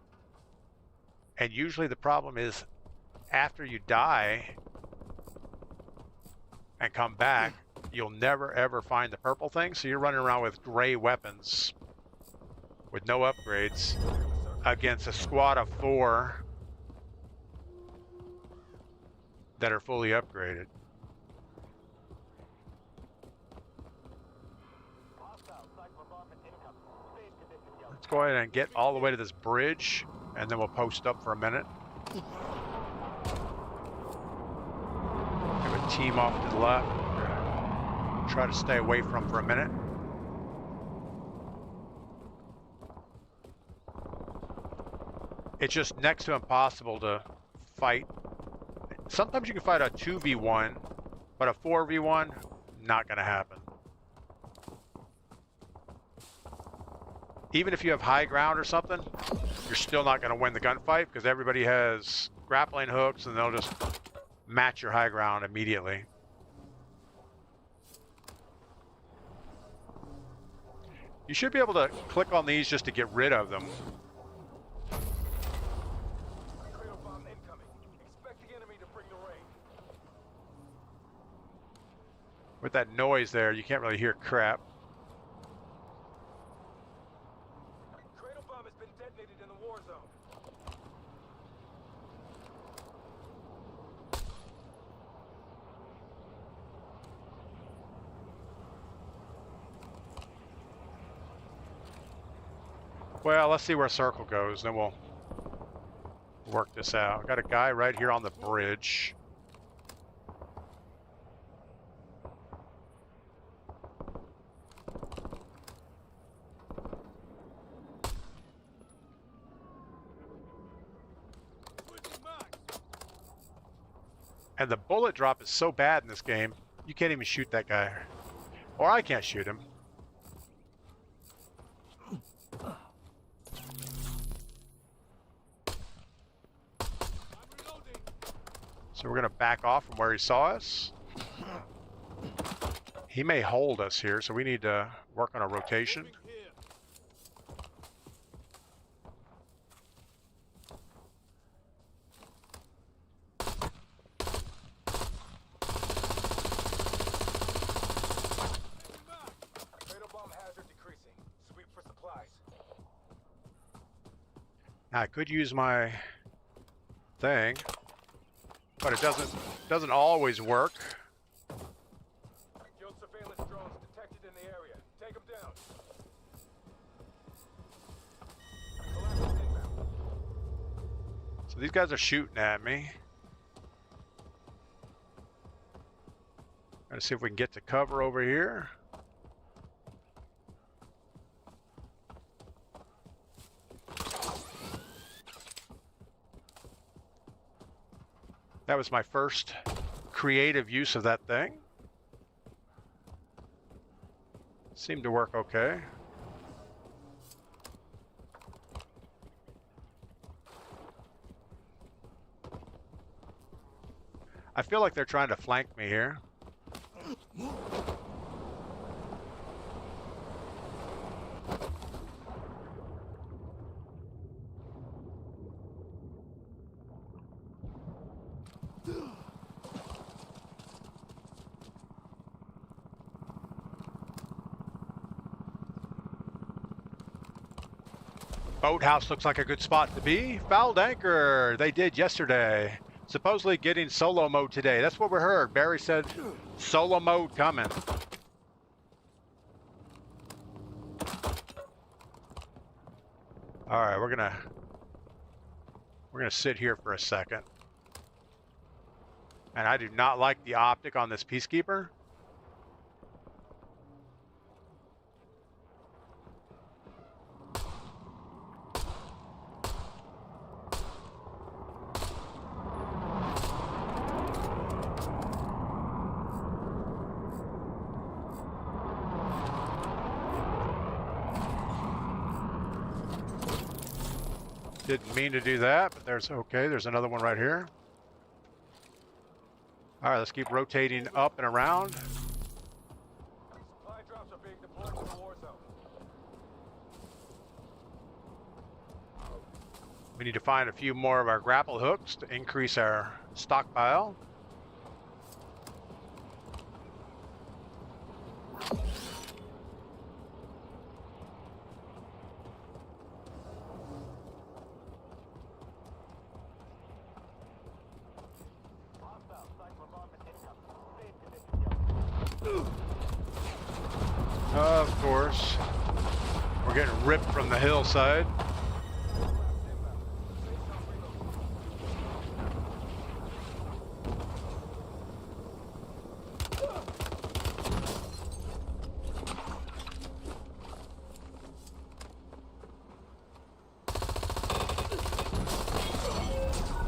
And usually the problem is after you die and come back, you'll never ever find the purple thing. So you're running around with gray weapons with no upgrades against a squad of 4 that are fully upgraded. Let's go ahead and get all the way to this bridge, and then we'll post up for a minute. Have a team off to the left. Try to stay away from for a minute. It's just next to impossible to fight. Sometimes you can fight a 2v1, but a 4v1, not gonna happen. Even if you have high ground or something, you're still not gonna win the gunfight because everybody has grappling hooks and they'll just match your high ground immediately. You should be able to click on these just to get rid of them. Cradle bomb incoming. Expect the enemy to bring the rain. With that noise there, you can't really hear crap. Cradle bomb has been detonated in the war zone. Well, let's see where circle goes, then we'll work this out. Got a guy right here on the bridge. And the bullet drop is so bad in this game, you can't even shoot that guy. Or I can't shoot him. So we're going to back off from where he saw us. He may hold us here, so we need to work on a rotation. Cradle bomb hazard decreasing. Sweep for supplies. Now, I could use my thing, but it doesn't always work. Field surveillance drones detected in the area. Take them down. Collapse inbound. So these guys are shooting at me. Let's see if we can get to cover over here. That was my first creative use of that thing. Seemed to work okay. I feel like they're trying to flank me here. Boathouse looks like a good spot to be. Fouled anchor. They did yesterday. Supposedly getting solo mode today. That's what we heard. Barry said solo mode coming. All right, we're gonna sit here for a second. And I do not like the optic on this Peacekeeper. Didn't mean to do that, but there's okay. There's another one right here. All right, let's keep rotating up and around. Supply drops are being deployed to the war zone. We need to find a few more of our grapple hooks to increase our stockpile. Of course, we're getting ripped from the hillside.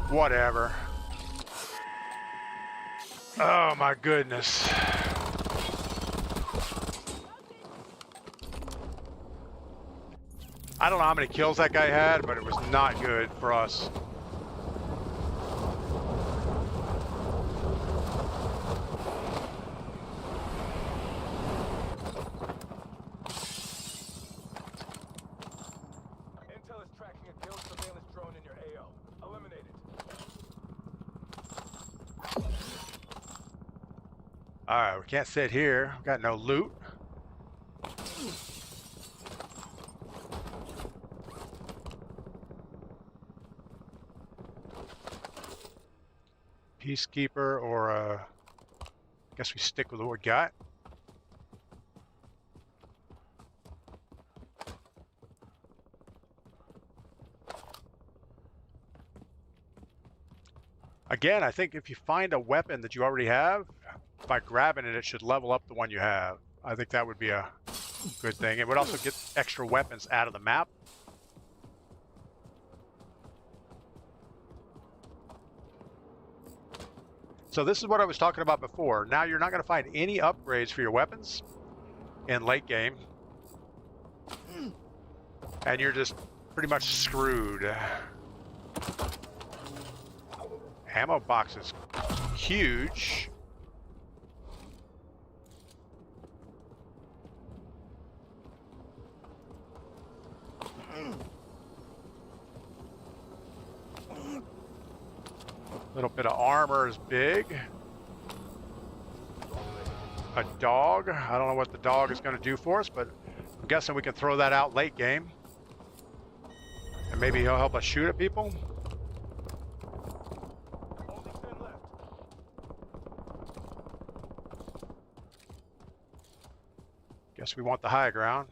Whatever. Oh my goodness. I don't know how many kills that guy had, but it was not good for us. Intel is tracking a kill surveillance drone in your AO. Eliminate it. All right, we can't sit here. We've got no loot. Peacekeeper, or I guess we stick with what we got. Again, I think if you find a weapon that you already have, by grabbing it, it should level up the one you have. I think that would be a good thing. It would also get extra weapons out of the map. So this is what I was talking about before. Now you're not going to find any upgrades for your weapons in late game. And you're just pretty much screwed. Ammo box is huge. Little bit of armor is big. A dog. I don't know what the dog is going to do for us, but I'm guessing we can throw that out late game. And maybe he'll help us shoot at people. Only 10 left. Guess we want the high ground.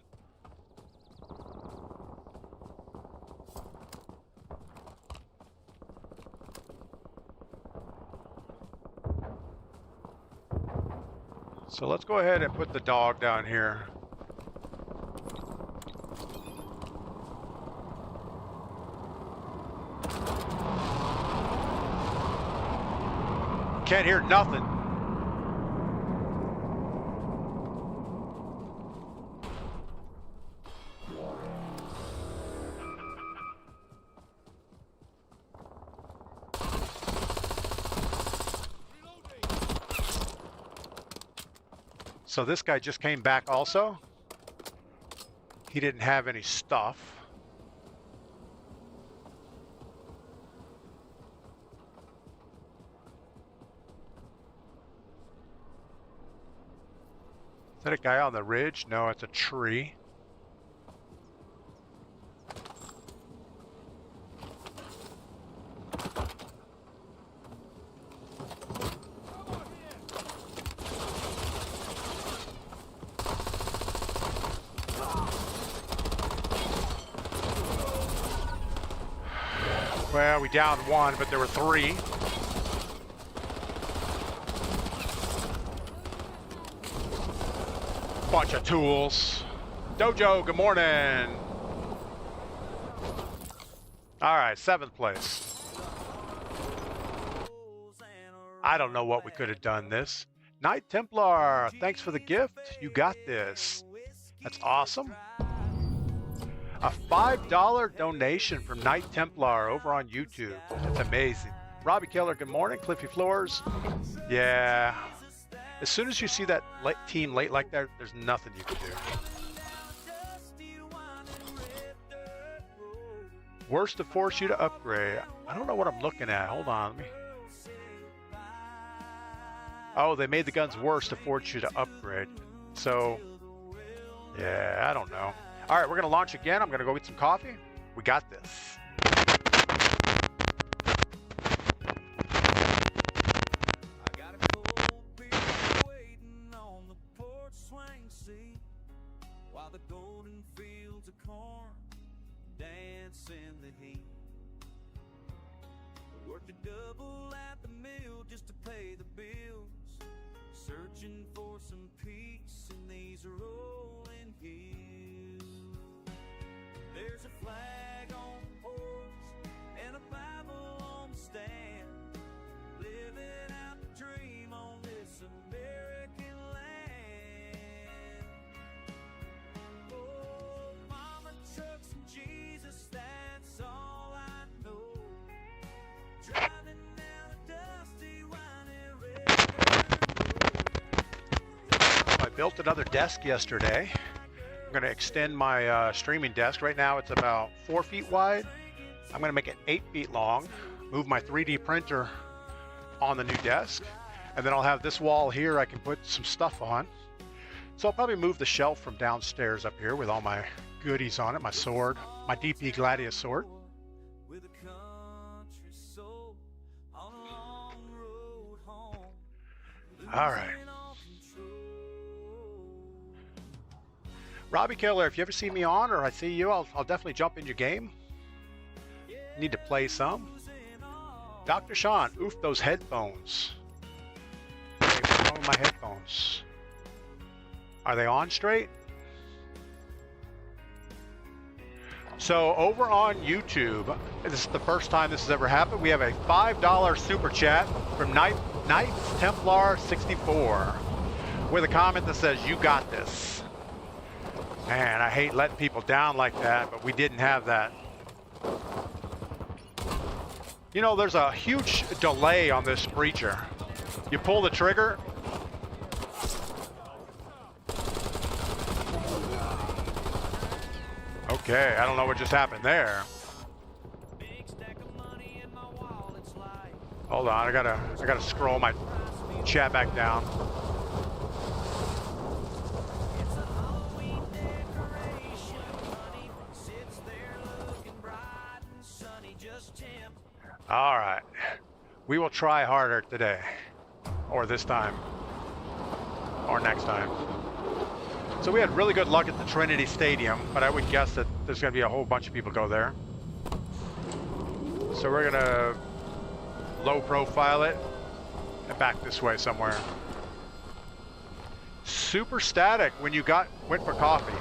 So let's go ahead and put the dog down here. Can't hear nothing. So this guy just came back also. He didn't have any stuff. Is that a guy on the ridge? No, it's a tree. Well, we downed one, but there were three. Bunch of tools. Dojo, good morning. All right, 7th place. I don't know what we could have done this. Knight Templar, thanks for the gift. You got this. That's awesome. A $5 donation from Knight Templar over on YouTube. That's amazing. Robbie Keller, good morning. Cliffy Floors. Yeah. As soon as you see that team late like that, there's nothing you can do. Worse to force you to upgrade. I don't know what I'm looking at. Hold on. Let me... Oh, they made the guns worse to force you to upgrade. So, yeah, I don't know. All right, we're going to launch again. I'm going to go get some coffee. We got this. While the golden fields of corn dance in the heat. Worked a double at the mill just to pay the bills. Searching for some peace in these rolling hills. There's a flag on the porch and a Bible on the stand. Living out the dream on this American land. Oh, mama trucks and Jesus, that's all I know. Driving down a dusty, winding red road. I built another desk yesterday. I'm going to extend my streaming desk. Right now it's about 4 feet wide. I'm going to make it 8 feet long. Move my 3D printer on the new desk. And then I'll have this wall here I can put some stuff on. So I'll probably move the shelf from downstairs up here with all my goodies on it. My sword, my DPGladius sword. With a country soul on a long road home. All right. Robbie Killer, if you ever see me on or I see you, I'll definitely jump in your game. Need to play some. Dr. Sean, oof, those headphones. Hey, what's wrong with my headphones? Are they on straight? So over on YouTube, this is the first time this has ever happened. We have a $5 super chat from Knights Templar 64 with a comment that says, "You got this." Man, I hate letting people down like that, but we didn't have that. You know, there's a huge delay on this breacher. You pull the trigger. Okay, I don't know what just happened there. Hold on, I gotta scroll my chat back down. All right, we will try harder today, or this time, or next time. So we had really good luck at the Trinity Stadium, but I would guess that there's going to be a whole bunch of people go there. So we're going to low profile it and back this way somewhere. Super static when you went for coffee.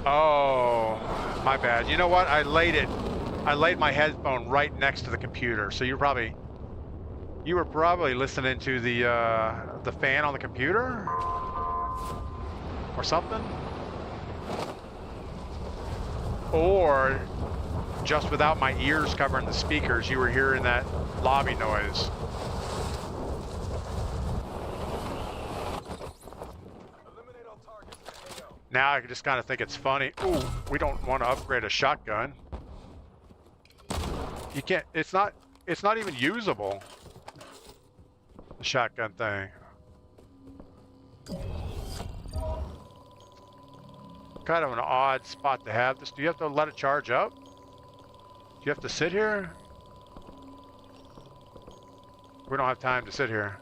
Oh, my bad. You know what? I laid my headphone right next to the computer, so you were probably listening to the fan on the computer or something, or just without my ears covering the speakers, you were hearing that lobby noise. Eliminate all targets. AO. Now I just kind of think it's funny. Ooh, we don't want to upgrade a shotgun. You can't. It's not even usable. The shotgun thing. Kind of an odd spot to have this. Do you have to let it charge up? Do you have to sit here? We don't have time to sit here.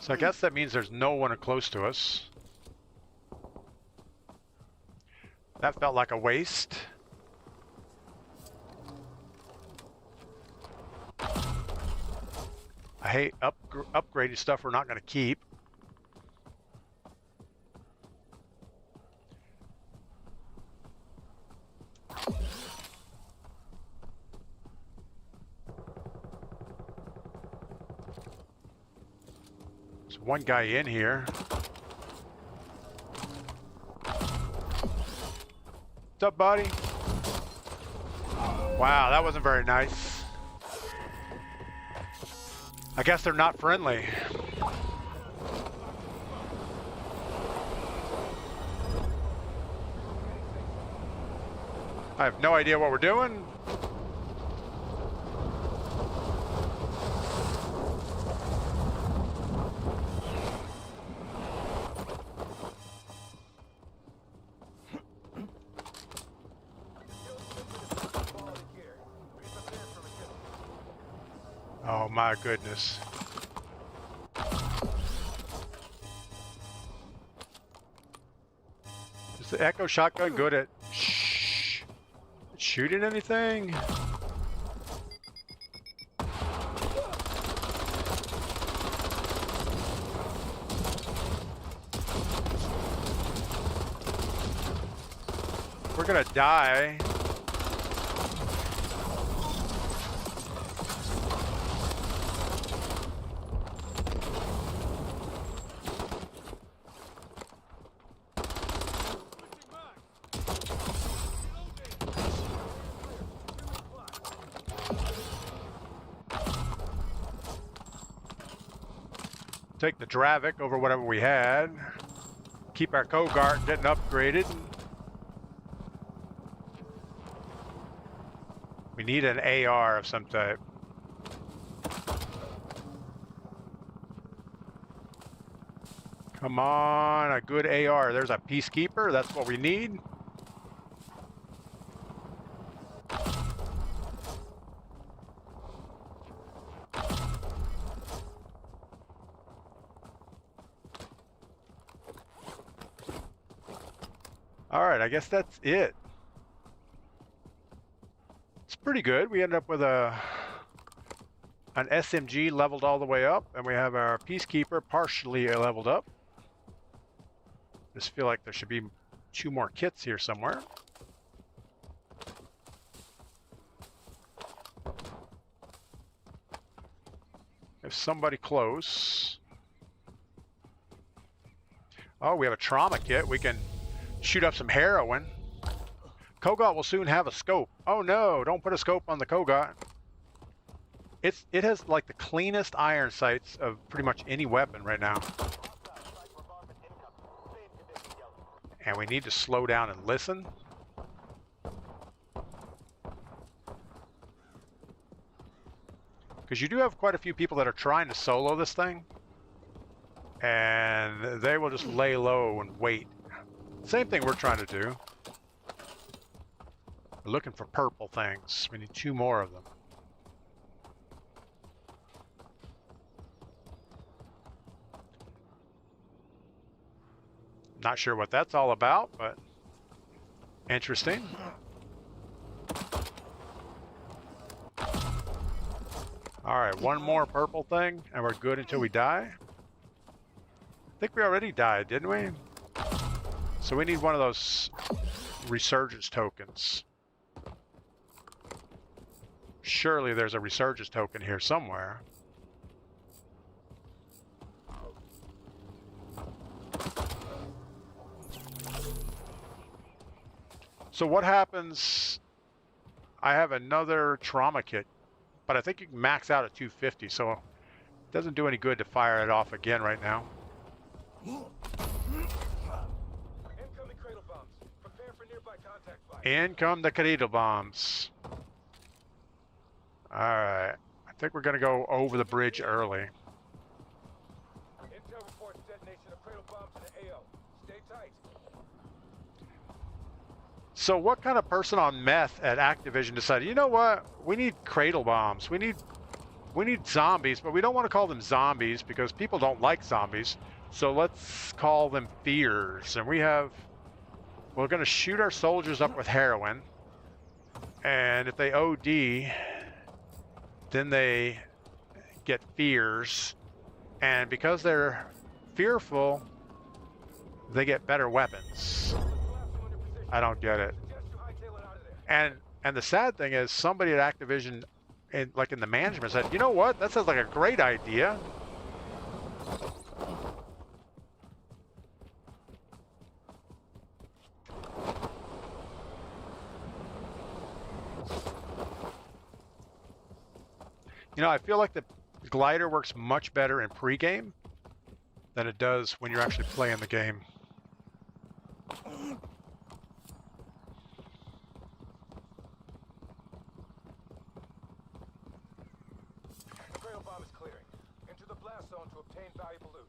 So I guess that means there's no one close to us. That felt like a waste. I hate upgrading stuff we're not going to keep. There's one guy in here. What's up, buddy? Wow, that wasn't very nice. I guess they're not friendly. I have no idea what we're doing. Oh my goodness. Is the Echo shotgun good at shooting anything? We're gonna die. Take the Dravik over whatever we had. Keep our Kogart getting upgraded. We need an AR of some type. Come on, a good AR. There's a Peacekeeper. That's what we need. All right, I guess that's it. It's pretty good. We end up with an SMG leveled all the way up, and we have our Peacekeeper partially leveled up. Just feel like there should be 2 more kits here somewhere. There's somebody close. Oh, we have a trauma kit. We can shoot up some heroin. Kogot will soon have a scope. Oh no, don't put a scope on the Kogot. It has like the cleanest iron sights of pretty much any weapon right now. And we need to slow down and listen. Because you do have quite a few people that are trying to solo this thing. And they will just lay low and wait. Same thing we're trying to do. We're looking for purple things. We need 2 more of them. Not sure what that's all about, but interesting. All right, 1 more purple thing, and we're good until we die. I think we already died, didn't we? So we need one of those resurgence tokens. Surely there's a resurgence token here somewhere. So what happens? I have another trauma kit, but I think you can max out at 250, so it doesn't do any good to fire it off again right now. Incoming cradle bombs. Prepare for nearby contact fire. In come the cradle bombs. Alright. I think we're gonna go over the bridge early. Intel reports detonation of cradle bombs in the AO. Stay tight. So what kind of person on meth at Activision decided, you know what? We need cradle bombs. We We need zombies, but we don't want to call them zombies because people don't like zombies. So let's call them fears. And we're going to shoot our soldiers up with heroin. And if they OD, then they get fears. And because they're fearful, they get better weapons. I don't get it. And the sad thing is somebody at Activision, like in the management, said, you know what? That sounds like a great idea. You know, I feel like the glider works much better in pre-game than it does when you're actually playing the game. The cradle bomb is clearing. Enter the blast zone to obtain valuable loot.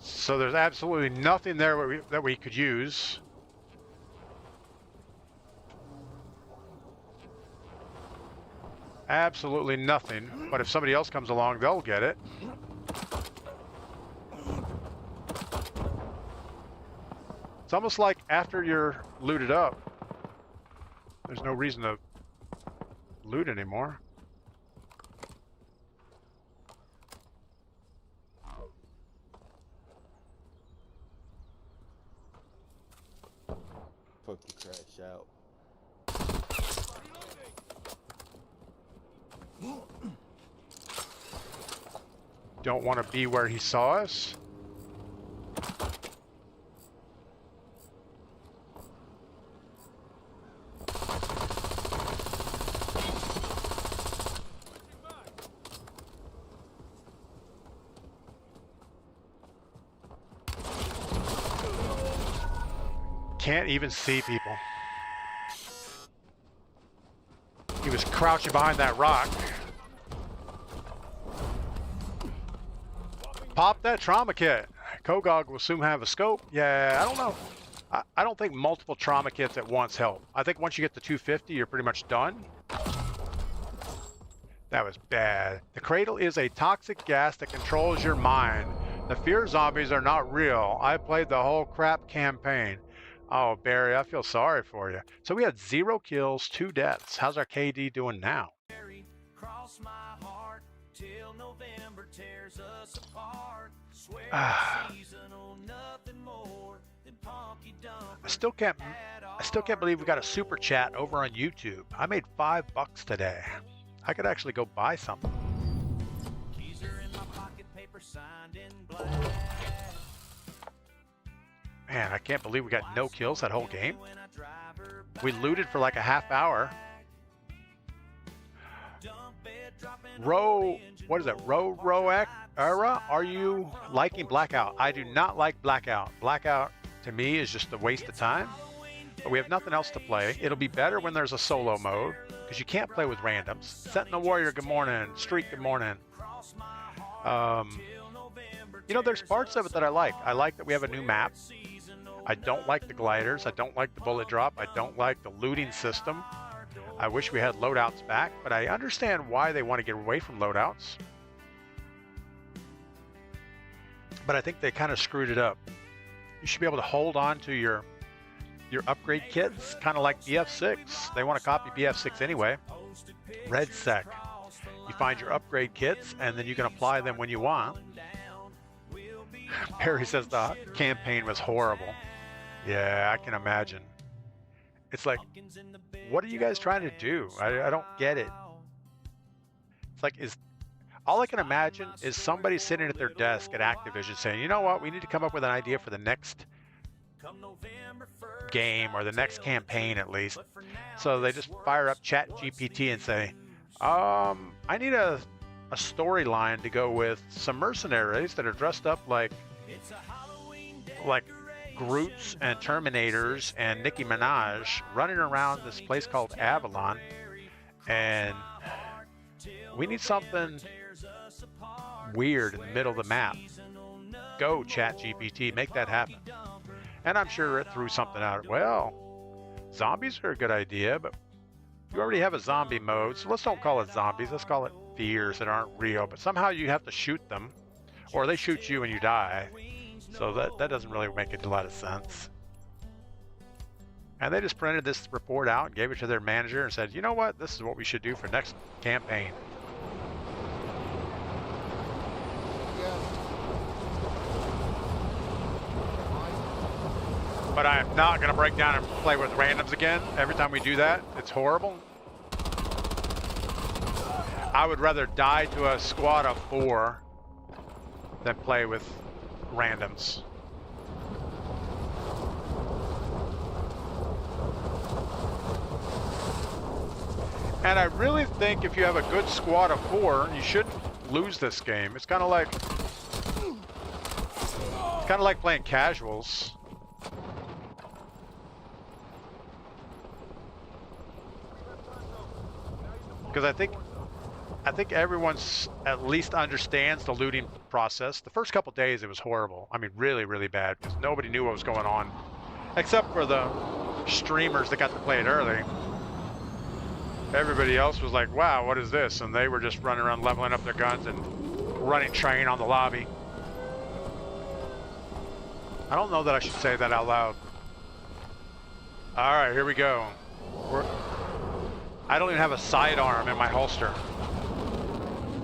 So there's absolutely nothing there that we could use. Absolutely nothing. But if somebody else comes along, they'll get it. It's almost like after you're looted up, there's no reason to loot anymore. Fucking crash out. Don't want to be where he saw us. Can't even see people. He was crouching behind that rock. Pop that trauma kit. Kogog will soon have a scope. Yeah, I don't know. I don't think multiple trauma kits at once help. I think once you get to 250, you're pretty much done. That was bad. The cradle is a toxic gas that controls your mind. The fear zombies are not real. I played the whole crap campaign. Oh, Barry, I feel sorry for you. So we had 0 kills, 2 deaths. How's our KD doing now? Cross my heart till November tears us apart. Swear seasonal, nothing more than punky dump. I still can't believe we got a super chat over on YouTube. I made $5 today. I could actually go buy something. Keys are in my pocket, paper signed in black. Man, I can't believe we got no kills that whole game. We looted for like a half hour. What is it? Era? Are you liking Blackout? I do not like Blackout. Blackout to me is just a waste of time. But we have nothing else to play. It'll be better when there's a solo mode because you can't play with randoms. Sentinel Warrior, good morning. Streak, good morning. You know, there's parts of it that I like. I like that we have a new map. I don't like the gliders. I don't like the bullet drop. I don't like the looting system. I wish we had loadouts back, but I understand why they want to get away from loadouts. But I think they kind of screwed it up. You should be able to hold on to your upgrade kits, kind of like BF6. They want to copy BF6 anyway. RedSec. You find your upgrade kits, and then you can apply them when you want. Perry says the campaign was horrible. Yeah, I can imagine. It's like, what are you guys trying to do? I don't get it. It's like, all I can imagine is somebody sitting at their desk at Activision saying, you know what, we need to come up with an idea for the next game or the next campaign at least. So they just fire up ChatGPT and say, I need a storyline to go with some mercenaries that are dressed up like like Groots and Terminators and Nicki Minaj running around this place called Avalon, and we need something weird in the middle of the map. Go ChatGPT, make that happen. And I'm sure it threw something out. Well, zombies are a good idea, but you already have a zombie mode, so let's don't call it zombies. Let's call it fears that aren't real, but somehow you have to shoot them, or they shoot you and you die. So that doesn't really make a lot of sense. And they just printed this report out and gave it to their manager and said, you know what, this is what we should do for next campaign. But I'm not going to break down and play with randoms again. Every time we do that, it's horrible. I would rather die to a squad of 4 than play with randoms. And I really think if you have a good squad of 4, you shouldn't lose this game. It's kind of like playing casuals. Because I think everyone's at least understands the looting process. The first couple days it was horrible. I mean, really, really bad, because nobody knew what was going on, except for the streamers that got to play it early. Everybody else was like, wow, what is this? And they were just running around leveling up their guns and running train on the lobby. I don't know that I should say that out loud. All right, here we go. I don't even have a sidearm in my holster.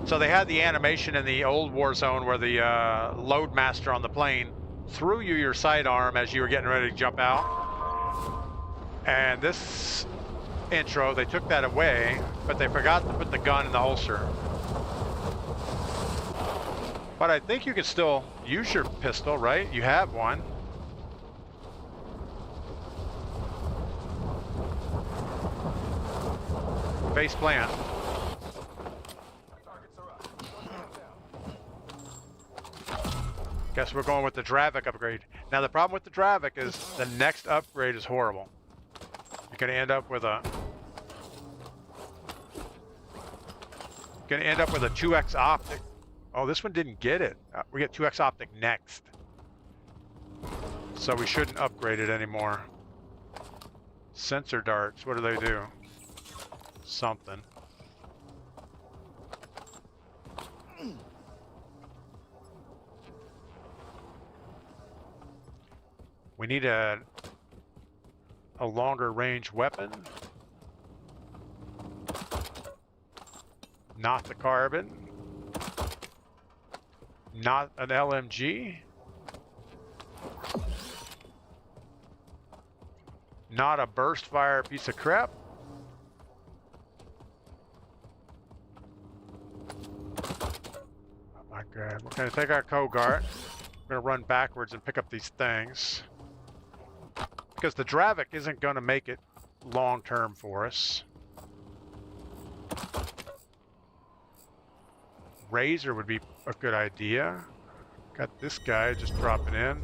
So they had the animation in the old Warzone where the loadmaster on the plane threw you your sidearm as you were getting ready to jump out. And this intro, they took that away, but they forgot to put the gun in the holster. But I think you can still use your pistol, right? You have one. Base plant. Guess we're going with the Dravik upgrade. Now the problem with the Dravik is the next upgrade is horrible. You're gonna end up with a 2x optic. Oh, this one didn't get it. We get 2x optic next. So we shouldn't upgrade it anymore. Sensor darts, what do they do? Something. We need a longer range weapon. Not the carbon. Not an LMG. Not a burst fire piece of crap. Oh my god. We're gonna take our Kogart. We're gonna run backwards and pick up these things. Because the Dravik isn't gonna make it long term for us. Razor would be a good idea. Got this guy just dropping in.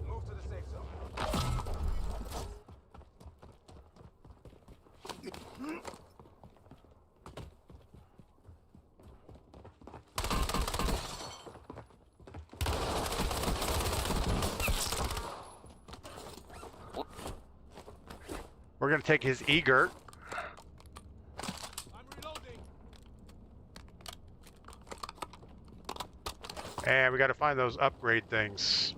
Move to the safe zone. We're gonna take his Egert. I'm reloading. And we gotta find those upgrade things.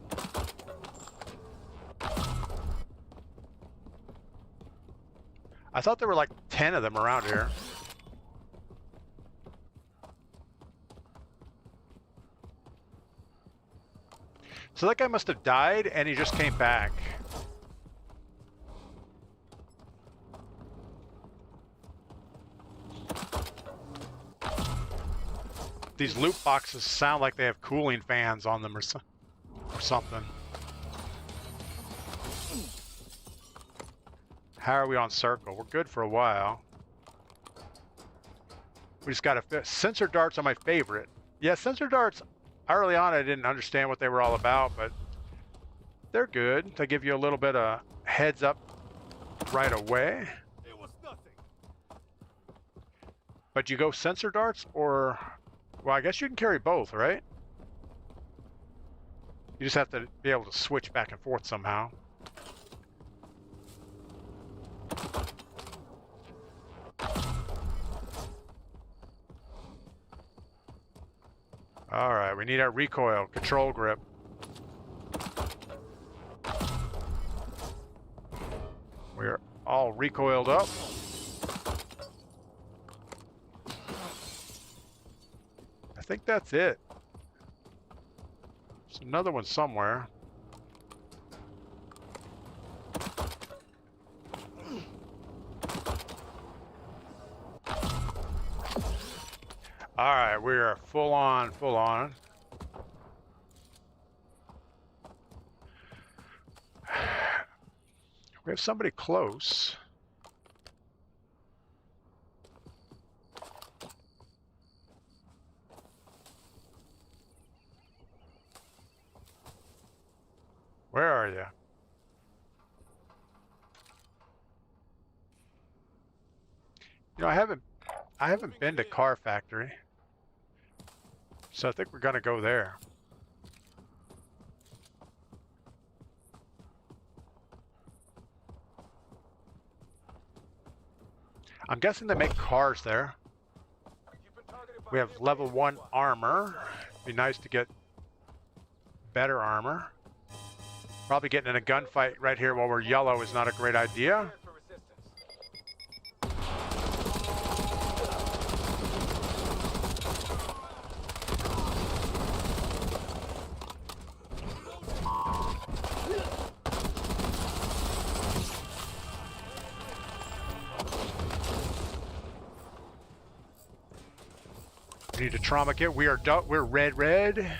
I thought there were like 10 of them around here. So that guy must have died and he just came back. These loot boxes sound like they have cooling fans on them or something. How are we on circle? We're good for a while. We just gotta fit. Sensor darts are my favorite. Yeah, sensor darts, Early on, I didn't understand what they were all about, but they're good. They give you a little bit of heads up right away. It was nothing. But you go sensor darts or, well, I guess you can carry both, right? You just have to be able to switch back and forth somehow. All right, we need our recoil control grip. We're all recoiled up. I think that's it. There's another one somewhere. All right, we are full on, full on. We have somebody close. Where are you? You know, I haven't been to Car Factory. So I think we're gonna go there. I'm guessing they make cars there. We have level 1 armor. Be nice to get better armor. Probably getting in a gunfight right here while we're yellow is not a great idea. We need a trauma kit. We're red.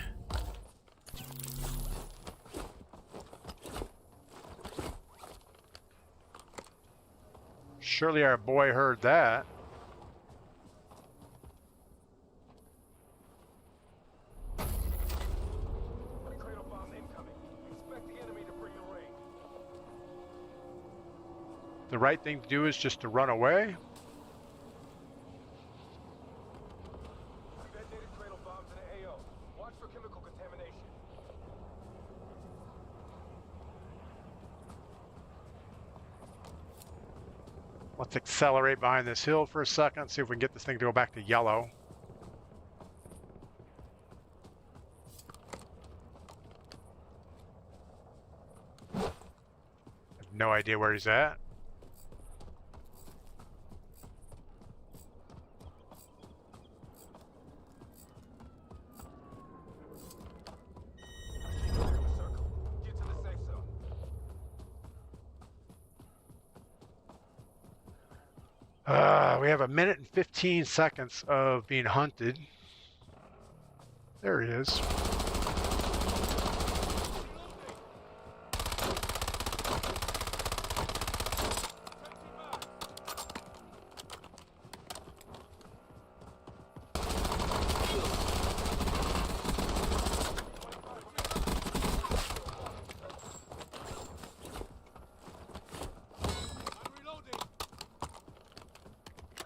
Surely our boy heard that. Cradle bomb incoming. Expect the enemy to bring the rain. The right thing to do is just to run away. Detonated cradle bombs in the AO. Watch for chemical contamination. Let's accelerate behind this hill for a second, see if we can get this thing to go back to yellow. I have no idea where he's at. Get to the safe zone. We have 1 minute and 15 seconds of being hunted. There he is.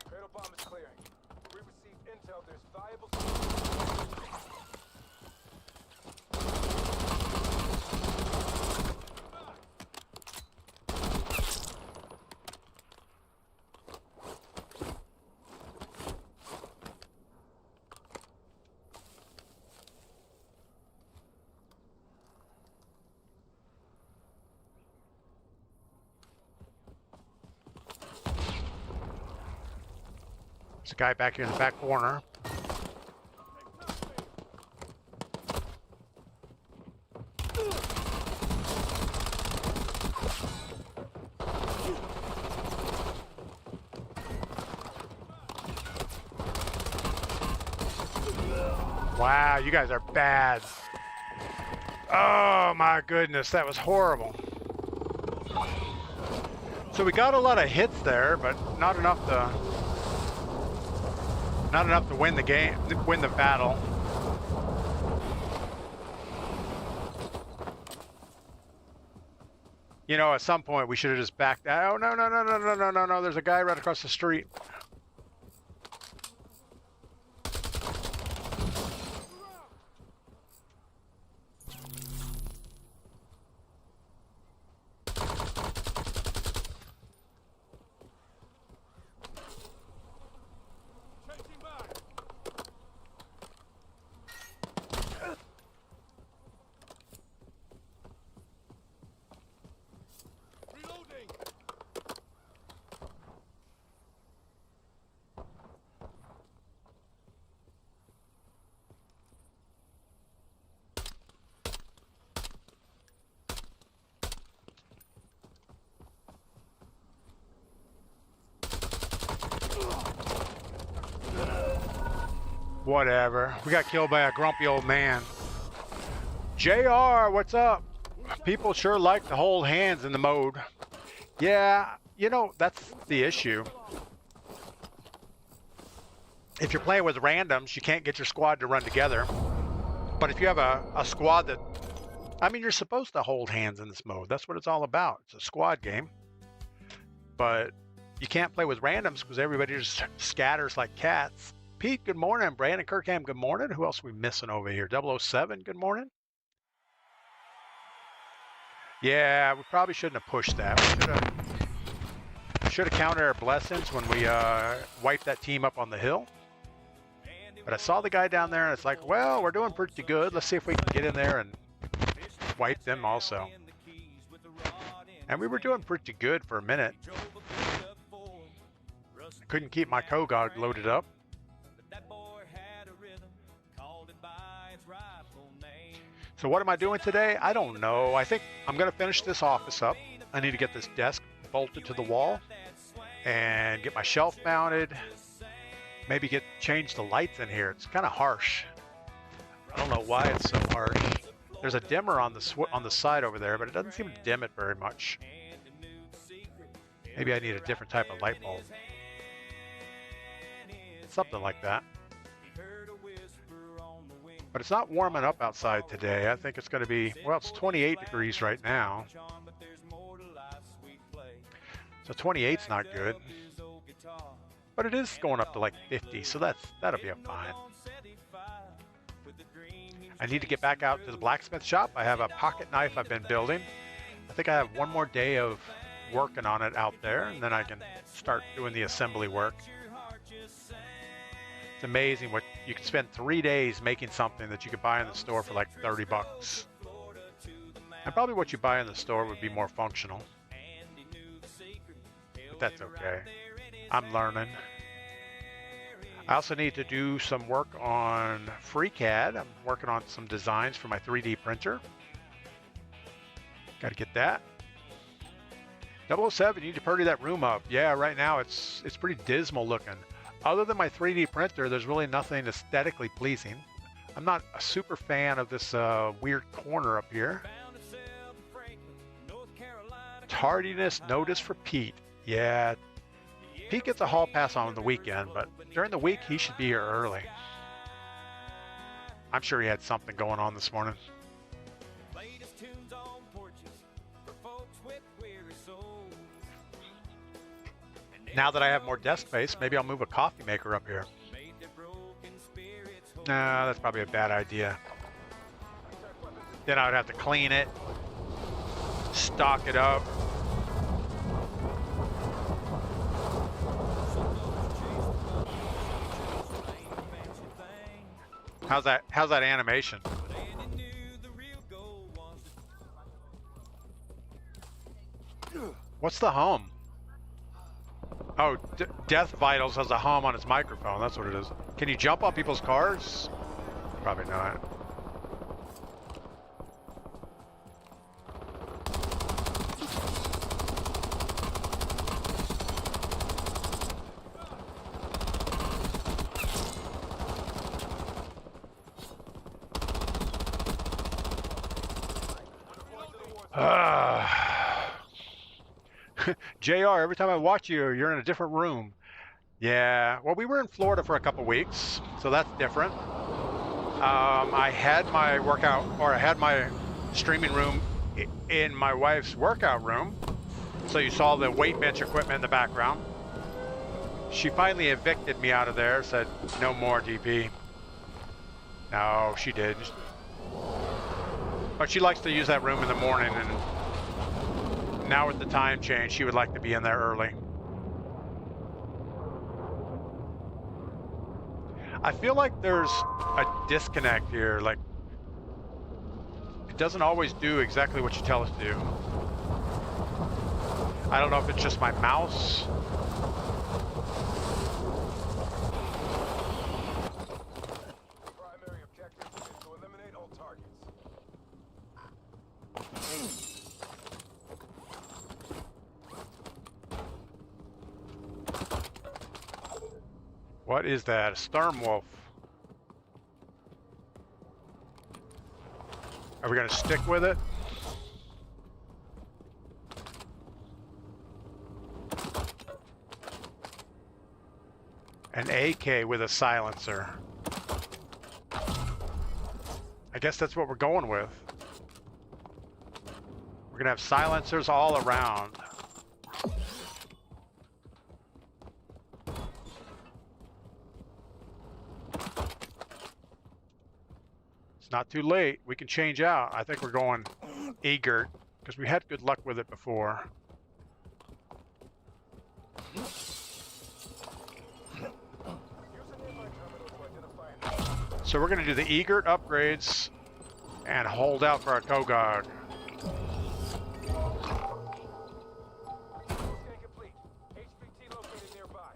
Cradle bomb is clearing. We received intel. There's valuable. There's a guy back here in the back corner. Wow, you guys are bad. Oh my goodness, that was horrible. So we got a lot of hits there, but not enough to win the game, win the battle. You know, at some point we should have just backed out. Oh, no, no, no, no, no, no, no, no. There's a guy right across the street. Changing back. Reloading. Whatever. We got killed by a grumpy old man. JR, what's up? People sure like to hold hands in the mode. Yeah, you know, that's the issue. If you're playing with randoms, you can't get your squad to run together. But if you have a squad that... I mean, you're supposed to hold hands in this mode. That's what it's all about. It's a squad game. But you can't play with randoms because everybody just scatters like cats. Pete, good morning. Brandon Kirkham, good morning. Who else are we missing over here? 007, good morning. Yeah, we probably shouldn't have pushed that. We should have counted our blessings when we wiped that team up on the hill. But I saw the guy down there, and it's like, well, we're doing pretty good. Let's see if we can get in there and wipe them also. And we were doing pretty good for a minute. I couldn't keep my Kogog loaded up. So what am I doing today? I don't know. I think I'm going to finish this office up. I need to get this desk bolted to the wall and get my shelf mounted. Maybe change the lights in here. It's kind of harsh. I don't know why it's so harsh. There's a dimmer on the side over there, but it doesn't seem to dim it very much. Maybe I need a different type of light bulb. Something like that. But it's not warming up outside today. I think it's going to be, well, it's 28 degrees right now. So 28's not good. But it is going up to like 50, so that'll be fine. I need to get back out to the blacksmith shop. I have a pocket knife I've been building. I think I have one more day of working on it out there, and then I can start doing the assembly work. It's amazing what you can spend 3 days making something that you could buy in the store for like 30 bucks. And probably what you buy in the store would be more functional. But that's okay. I'm learning. I also need to do some work on FreeCAD. I'm working on some designs for my 3D printer. Got to get that. 007, you need to purdy that room up. Yeah, right now it's pretty dismal looking. Other than my 3D printer, there's really nothing aesthetically pleasing. I'm not a super fan of this weird corner up here. Tardiness notice for Pete. Yeah, Pete gets a hall pass on the weekend, but during the week, he should be here early. I'm sure he had something going on this morning. Now that I have more desk space, maybe I'll move a coffee maker up here. Nah, that's probably a bad idea. Then I would have to clean it, stock it up. How's that animation? What's the hum? Oh, Death Vitals has a hum on its microphone. That's what it is. Can you jump on people's cars? Probably not. JR, every time I watch you, you're in a different room. Yeah, well, we were in Florida for a couple weeks, so that's different. I had my workout, or I had my streaming room in my wife's workout room. So you saw the weight bench equipment in the background. She finally evicted me out of there, said, no more, DP. No, she did. But she likes to use that room in the morning, and now with the time change, she would like to be in there early. I feel like there's a disconnect here, like it doesn't always do exactly what you tell it to do. I don't know if it's just my mouse. Primary objective is to eliminate all targets. What is that? A Sturm Wolf. Are we gonna stick with it? An AK with a silencer. I guess that's what we're going with. We're gonna have silencers all around. It's not too late. We can change out. I think we're going Egert because we had good luck with it before. So we're going to do the Egert upgrades and hold out for our Kogod. Scan complete. HVT located nearby.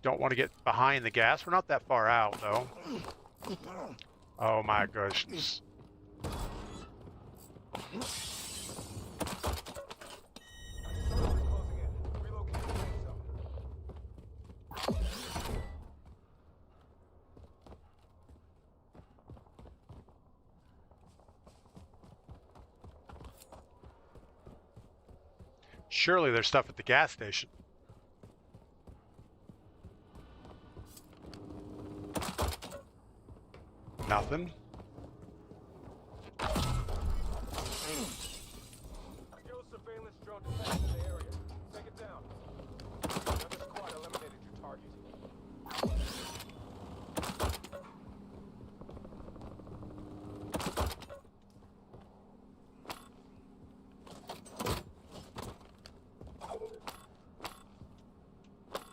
Don't want to get behind the gas. We're not that far out, though. Oh my goodness. Closing in. Relocate the safe zone. Surely there's stuff at the gas station. Nothing. Skill surveillance drone detected in the area. Take it down. Another squad eliminated your target.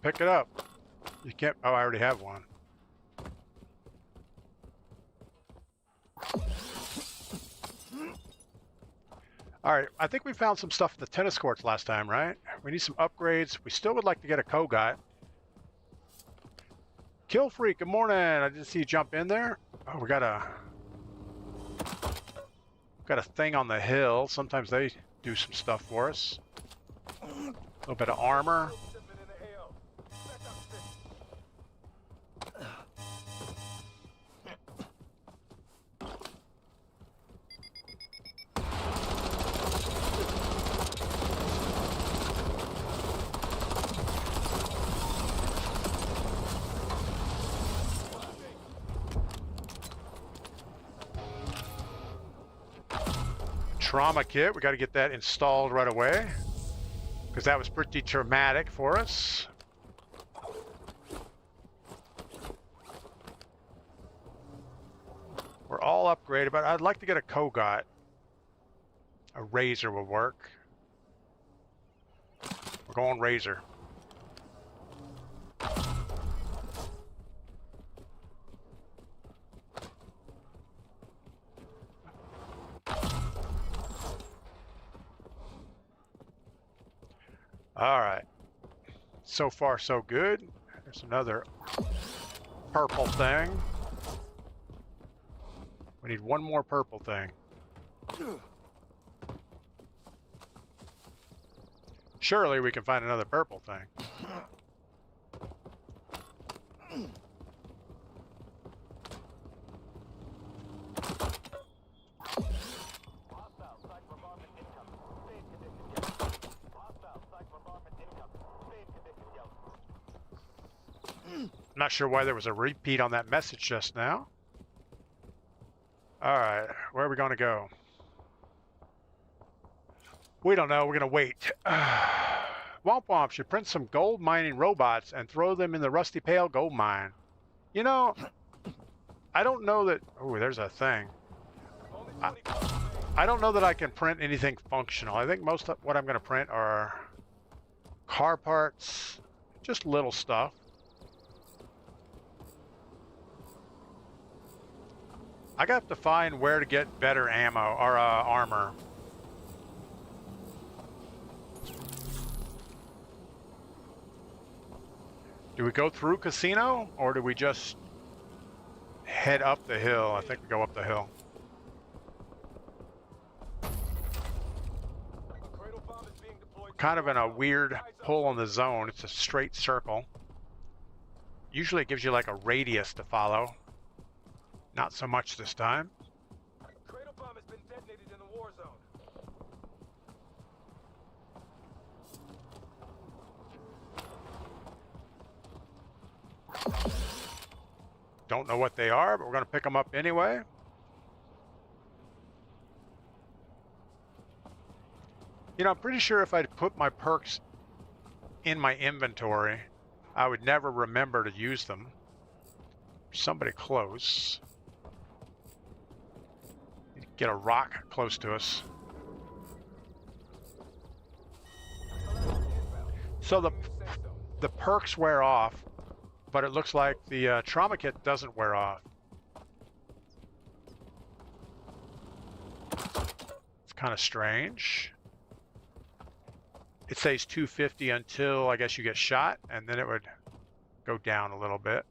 Pick it up. You can't. Oh, I already have one. All right, I think we found some stuff at the tennis courts last time, right? We need some upgrades. We still would like to get a Kogod. Kill Freak, good morning. I didn't see you jump in there. Oh, we got a thing on the hill. Sometimes they do some stuff for us. A little bit of armor. Shipment in the AO. Back up six. Trauma kit, we got to get that installed right away because that was pretty traumatic for us. We're all upgraded, but I'd like to get a Kogod. A Razor will work. We're going Razor. All right. So far, so good. There's another purple thing. We need one more purple thing. Surely we can find another purple thing. I'm not sure why there was a repeat on that message just now. All right, where are we going to go? We don't know. We're going to wait. Womp Womp should print some gold mining robots and throw them in the Rusty Pail gold mine. You know, I don't know that... Oh, there's a thing. I don't know that I can print anything functional. I think most of what I'm going to print are car parts, just little stuff. I got to find where to get better ammo or armor. Do we go through casino or do we just head up the hill? I think we go up the hill. Kind of in a weird pull on the zone. It's a straight circle. Usually it gives you like a radius to follow. Not so much this time. Cradle bomb has been detonated in the war zone. Don't know what they are, but we're going to pick them up anyway. You know, I'm pretty sure if I'd put my perks in my inventory, I would never remember to use them. Somebody close. Get a rock close to us. So the perks wear off, but it looks like the trauma kit doesn't wear off. It's kind of strange. It says 250 until I guess you get shot, and then it would go down a little bit.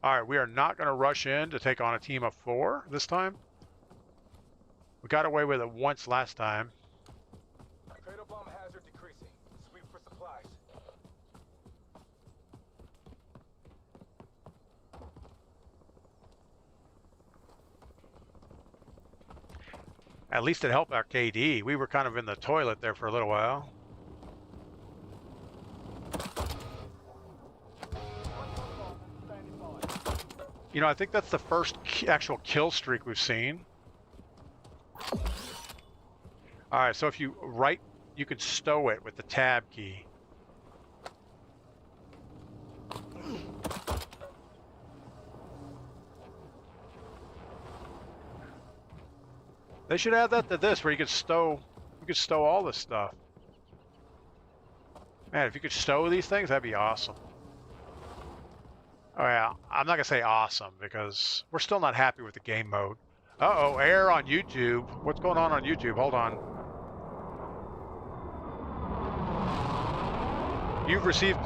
All right, we are not going to rush in to take on a team of 4 this time. We got away with it once last time. Cradle bomb hazard decreasing. Sweep for supplies. At least it helped our KD. We were kind of in the toilet there for a little while. You know, I think that's the first actual kill streak we've seen. All right, so if you you can stow it with the tab key. They should add that to this, where you could stow all this stuff. Man, if you could stow these things, that'd be awesome. Oh yeah, I'm not gonna say awesome because we're still not happy with the game mode. Uh-oh, error on YouTube. What's going on YouTube? Hold on. You've received...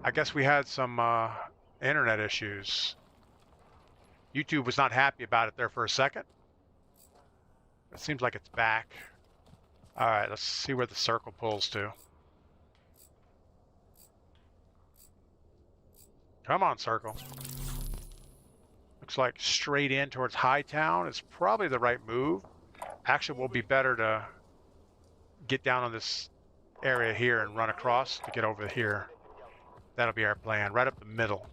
I guess we had some internet issues. YouTube was not happy about it there for a second. It seems like it's back. All right, let's see where the circle pulls to. Come on, circle. Looks like straight in towards Hightown is probably the right move. Actually, it will be better to get down on this area here and run across to get over here. That'll be our plan, right up the middle.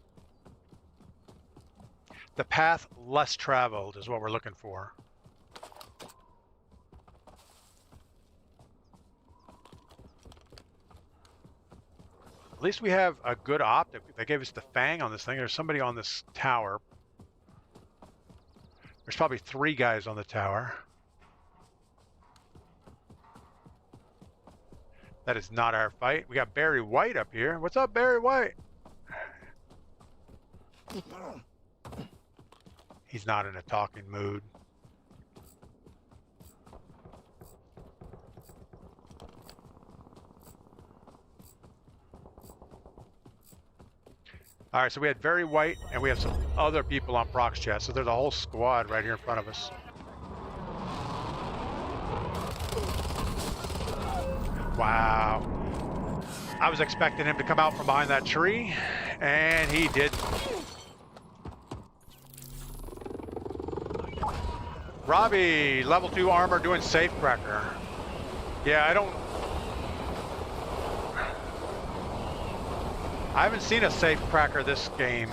The path less traveled is what we're looking for. At least we have a good optic. They gave us the fang on this thing. There's somebody on this tower. There's probably 3 guys on the tower. That is not our fight. We got Barry White up here. What's up, Barry White? He's not in a talking mood. All right, so we had Very White, and we have some other people on Prox chat. So there's a whole squad right here in front of us. Wow. I was expecting him to come out from behind that tree, and he didn't. Robbie, level 2 armor doing safecracker. Yeah, I haven't seen a safe cracker this game.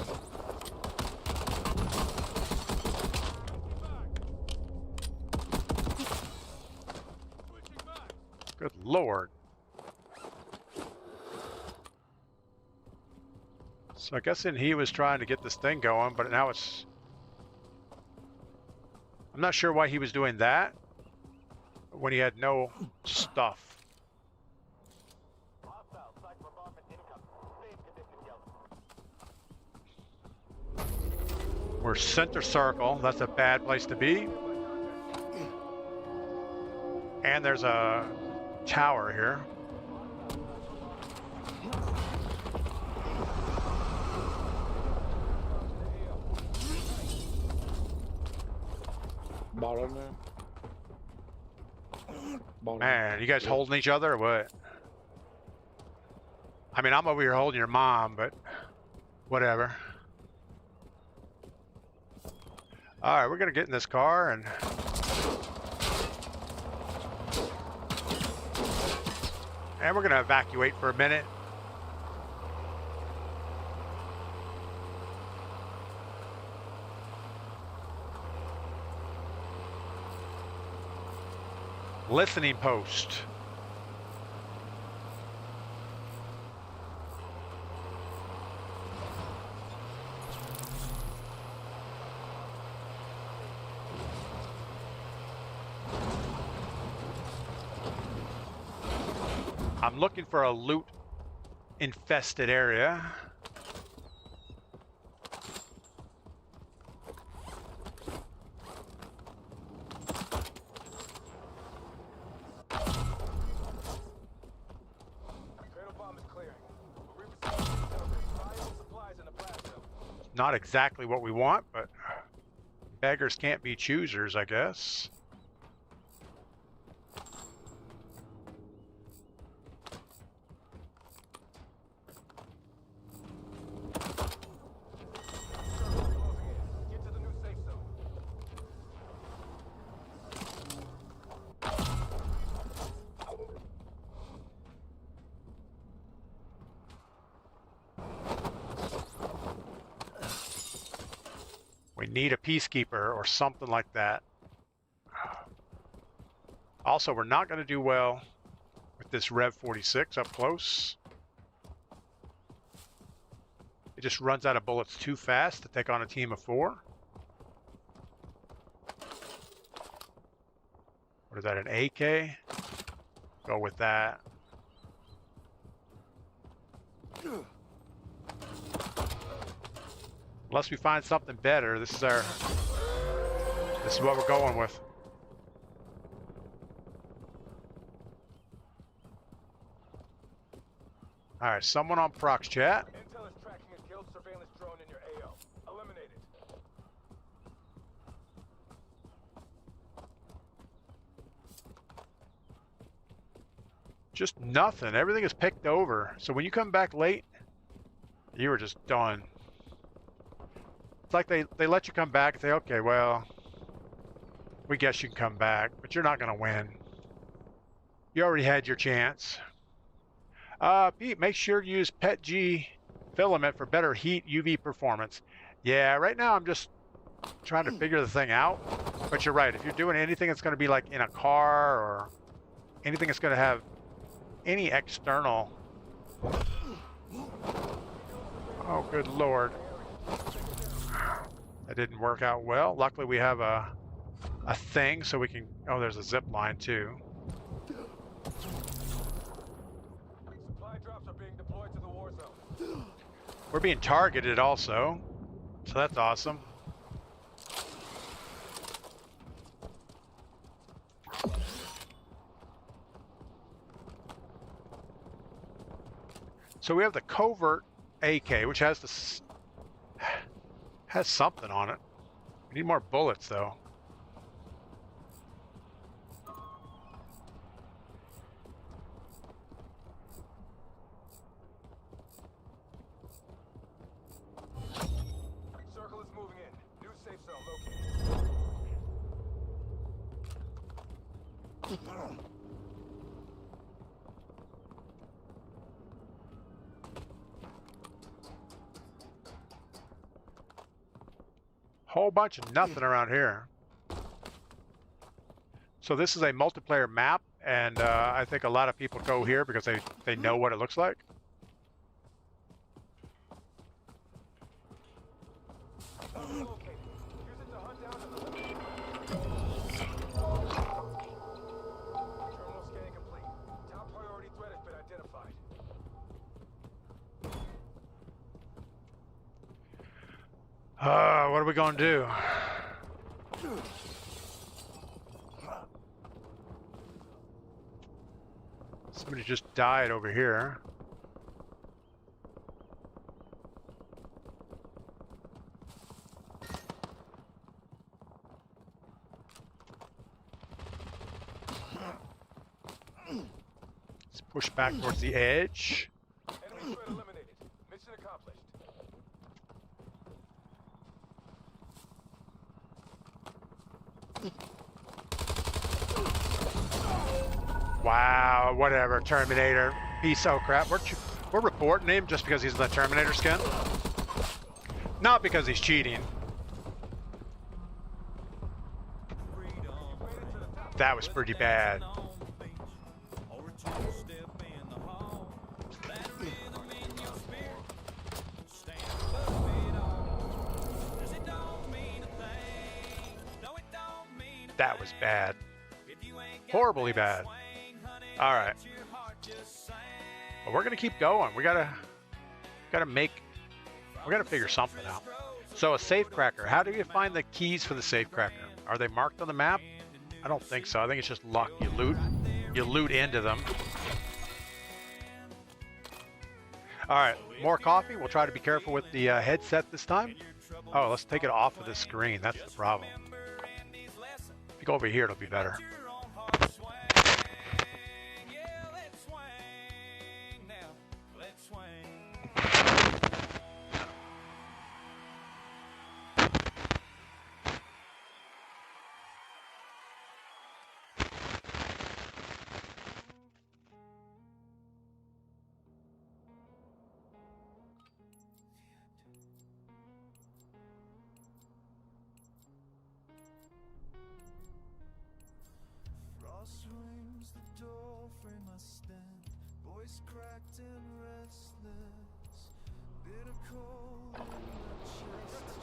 Good lord. So I guess he was trying to get this thing going, but now it's... I'm not sure why he was doing that when he had no stuff. We're center circle. That's a bad place to be. And there's a tower here. Bottom there. Bottom. Man, you guys holding each other or what? I mean, I'm over here holding your mom, but whatever. All right, we're gonna get in this car and we're gonna evacuate for a minute. Listening post. I'm looking for a loot infested area. Not exactly what we want, but beggars can't be choosers, I guess. We need a peacekeeper or something like that. Also, we're not going to do well with this Rev 46 up close. It just runs out of bullets too fast to take on a team of 4. What is that, an AK? Go with that. Unless we find something better, this is what we're going with. All right, someone on prox chat. Intel is tracking a killed surveillance drone in your AO. Eliminate it. Just nothing. Everything is picked over. So when you come back late, you were just done. It's like they let you come back and say, okay, well, we guess you can come back, but you're not going to win. You already had your chance. Pete, make sure to use PETG filament for better heat UV performance. Yeah, right now I'm just trying to figure the thing out. But you're right. If you're doing anything that's going to be like in a car or anything that's going to have any external... Oh, good Lord. That didn't work out well. Luckily, we have a thing so we can... Oh, there's a zip line, too. Supply drops are being deployed to the war zone. We're being targeted also, so that's awesome. So we have the covert AK, which has this... has something on it. We need more bullets, though. Circle is moving in. New safe zone located. Whole bunch of nothing around here. So this is a multiplayer map, and I think a lot of people go here because they know what it looks like. Okay. Use it to hunt down and eliminate. Terminal scan complete. Top priority threat has been identified. What are we gonna do? Somebody just died over here. Let's push back towards the edge. Enemy threat eliminated. Mission accomplished. Wow, whatever, Terminator. Piece of crap. We're reporting him just because he's in the Terminator skin. Not because he's cheating. That was pretty bad. That was bad. Horribly bad. All right. But we're gonna keep going. We gotta figure something out. So a safe cracker. How do you find the keys for the safe cracker? Are they marked on the map? I don't think so. I think it's just luck. You loot into them. All right, more coffee. We'll try to be careful with the headset this time. Oh, let's take it off of the screen. That's the problem. If you go over here, it'll be better. Swings the door frame I stand, voice cracked and restless, bitter cold in my chest.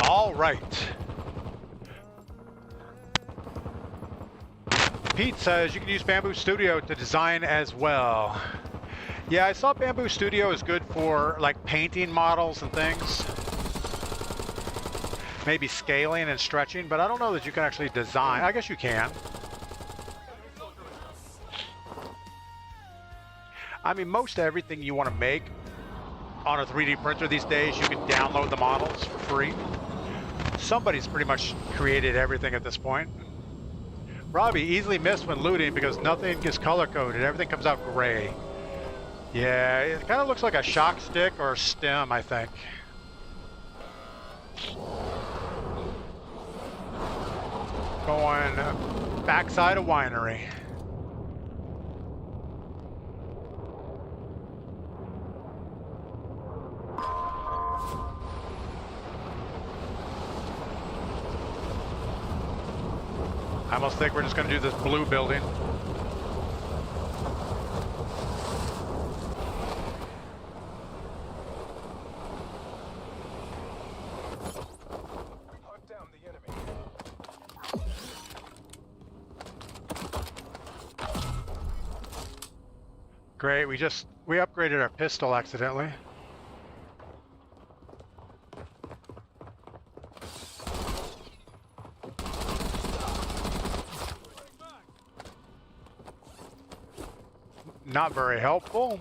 All right. Pete says you can use Bamboo Studio to design as well. Yeah, I saw Bamboo Studio is good for like painting models and things. Maybe scaling and stretching, but I don't know that you can actually design. I guess you can. I mean, most everything you want to make on a 3D printer these days, you can download the models for free. Somebody's pretty much created everything at this point. Robbie, easily missed when looting because nothing is color-coded. Everything comes out gray. Yeah, it kind of looks like a shock stick or a stem, I think. Going backside of winery. I almost think we're just going to do this blue building. Hunt down the enemy. Great, we upgraded our pistol accidentally. Not very helpful.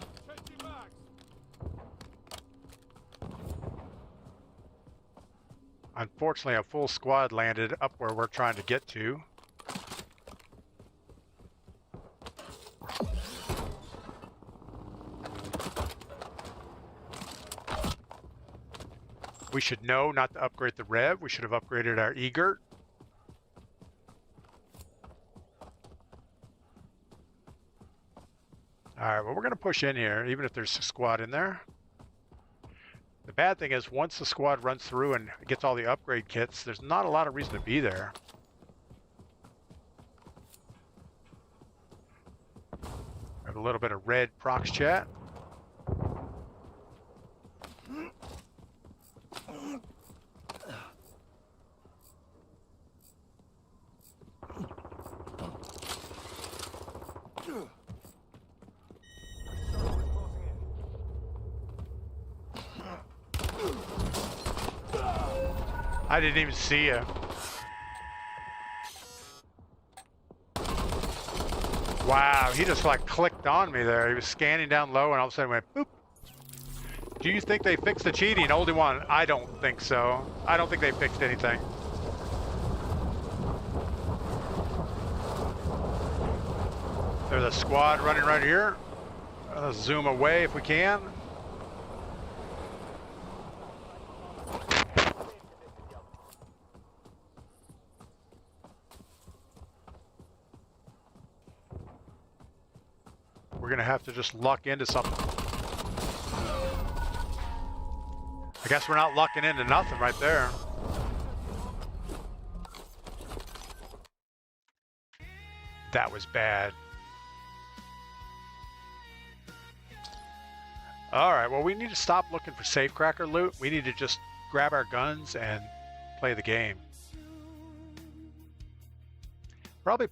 Unfortunately, a full squad landed up where we're trying to get to. We should know not to upgrade the Rev. We should have upgraded our Egert. Alright, well, we're going to push in here, even if there's a squad in there. The bad thing is, once the squad runs through and gets all the upgrade kits, there's not a lot of reason to be there. I have a little bit of red prox chat. I didn't even see you. Wow, he just like clicked on me there. He was scanning down low and all of a sudden went boop. Do you think they fixed the cheating? Only one. I don't think so. I don't think they fixed anything. There's a squad running right here. Let's zoom away if we can. We're gonna have to just luck into something. I guess we're not lucking into nothing right there. That was bad. Alright, well, we need to stop looking for safecracker loot. We need to just grab our guns and play the game. Probably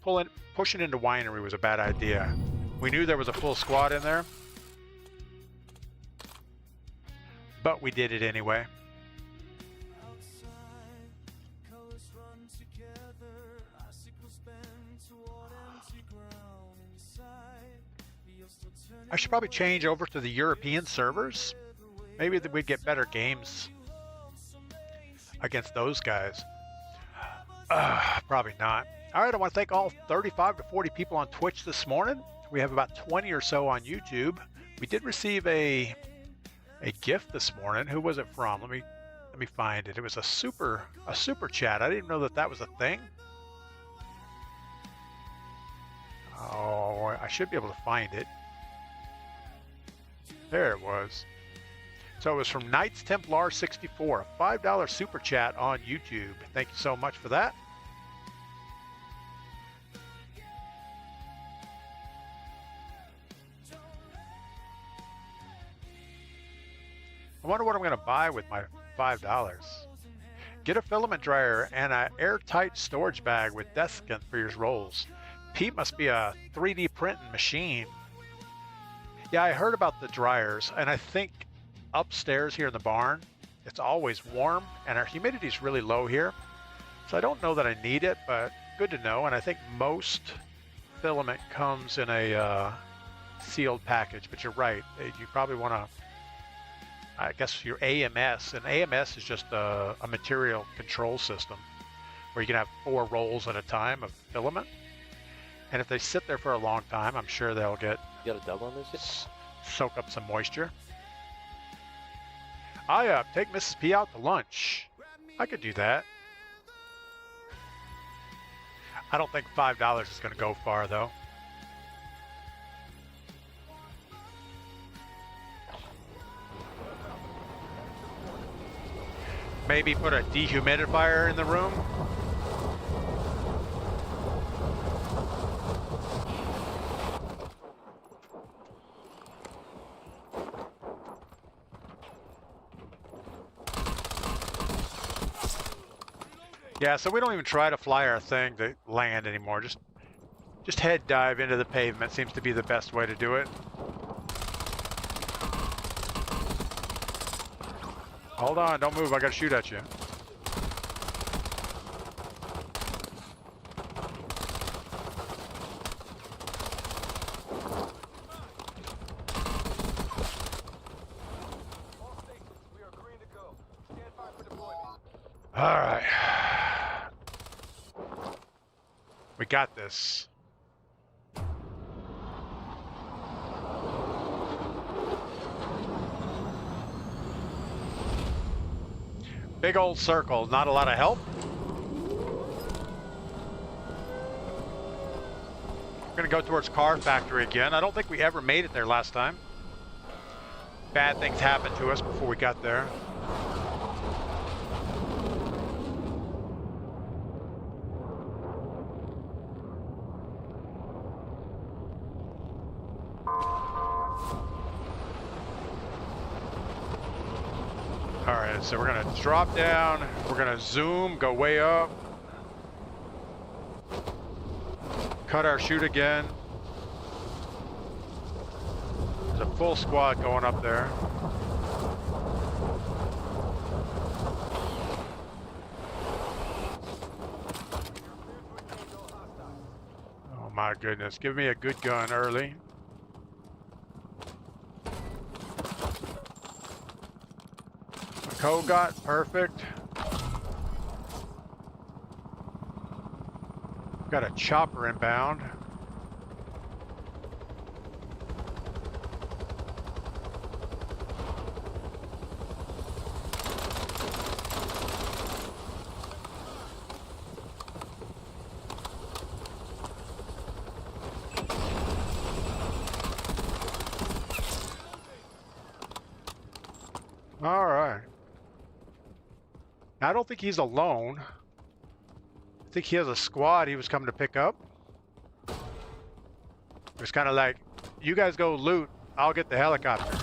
pushing into winery was a bad idea. We knew there was a full squad in there, but we did it anyway. I should probably change over to the European servers. Maybe we'd get better games against those guys. Probably not. All right, I want to thank all 35 to 40 people on Twitch this morning. We have about 20 or so on YouTube. We did receive a gift this morning. Who was it from? Let me find it. It was a super chat. I didn't know that was a thing. Oh, I should be able to find it. There it was. So it was from Knights Templar 64, a $5 super chat on YouTube. Thank you so much for that. I wonder what I'm going to buy with my $5. Get a filament dryer and an airtight storage bag with desiccant for your rolls. Pete must be a 3D printing machine. Yeah, I heard about the dryers, and I think upstairs here in the barn, it's always warm, and our humidity is really low here. So I don't know that I need it, but good to know. And I think most filament comes in a sealed package, but you're right. You probably want to, I guess, your AMS, and AMS is just a material control system where you can have 4 rolls at a time of filament. And if they sit there for a long time, I'm sure they'll get... You got a double on this yet? Soak up some moisture. I take Mrs. P out to lunch. I could do that. I don't think $5 is going to go far, though. Maybe put a dehumidifier in the room. Yeah, so we don't even try to fly our thing to land anymore. Just head dive into the pavement seems to be the best way to do it. Hold on, don't move, I gotta shoot at you. All right. We got this. big old circle, not a lot of help. We're gonna go towards Car Factory again. I don't think we ever made it there last time. Bad things happened to us before we got there. Alright, so we're gonna drop down, we're gonna zoom, go way up. Cut our chute again. There's a full squad going up there. Oh my goodness, give me a good gun early. Kogot, perfect. Got a chopper inbound. All right. I don't think he's alone. I think he has a squad he was coming to pick up. It was kind of like, you guys go loot, I'll get the helicopter.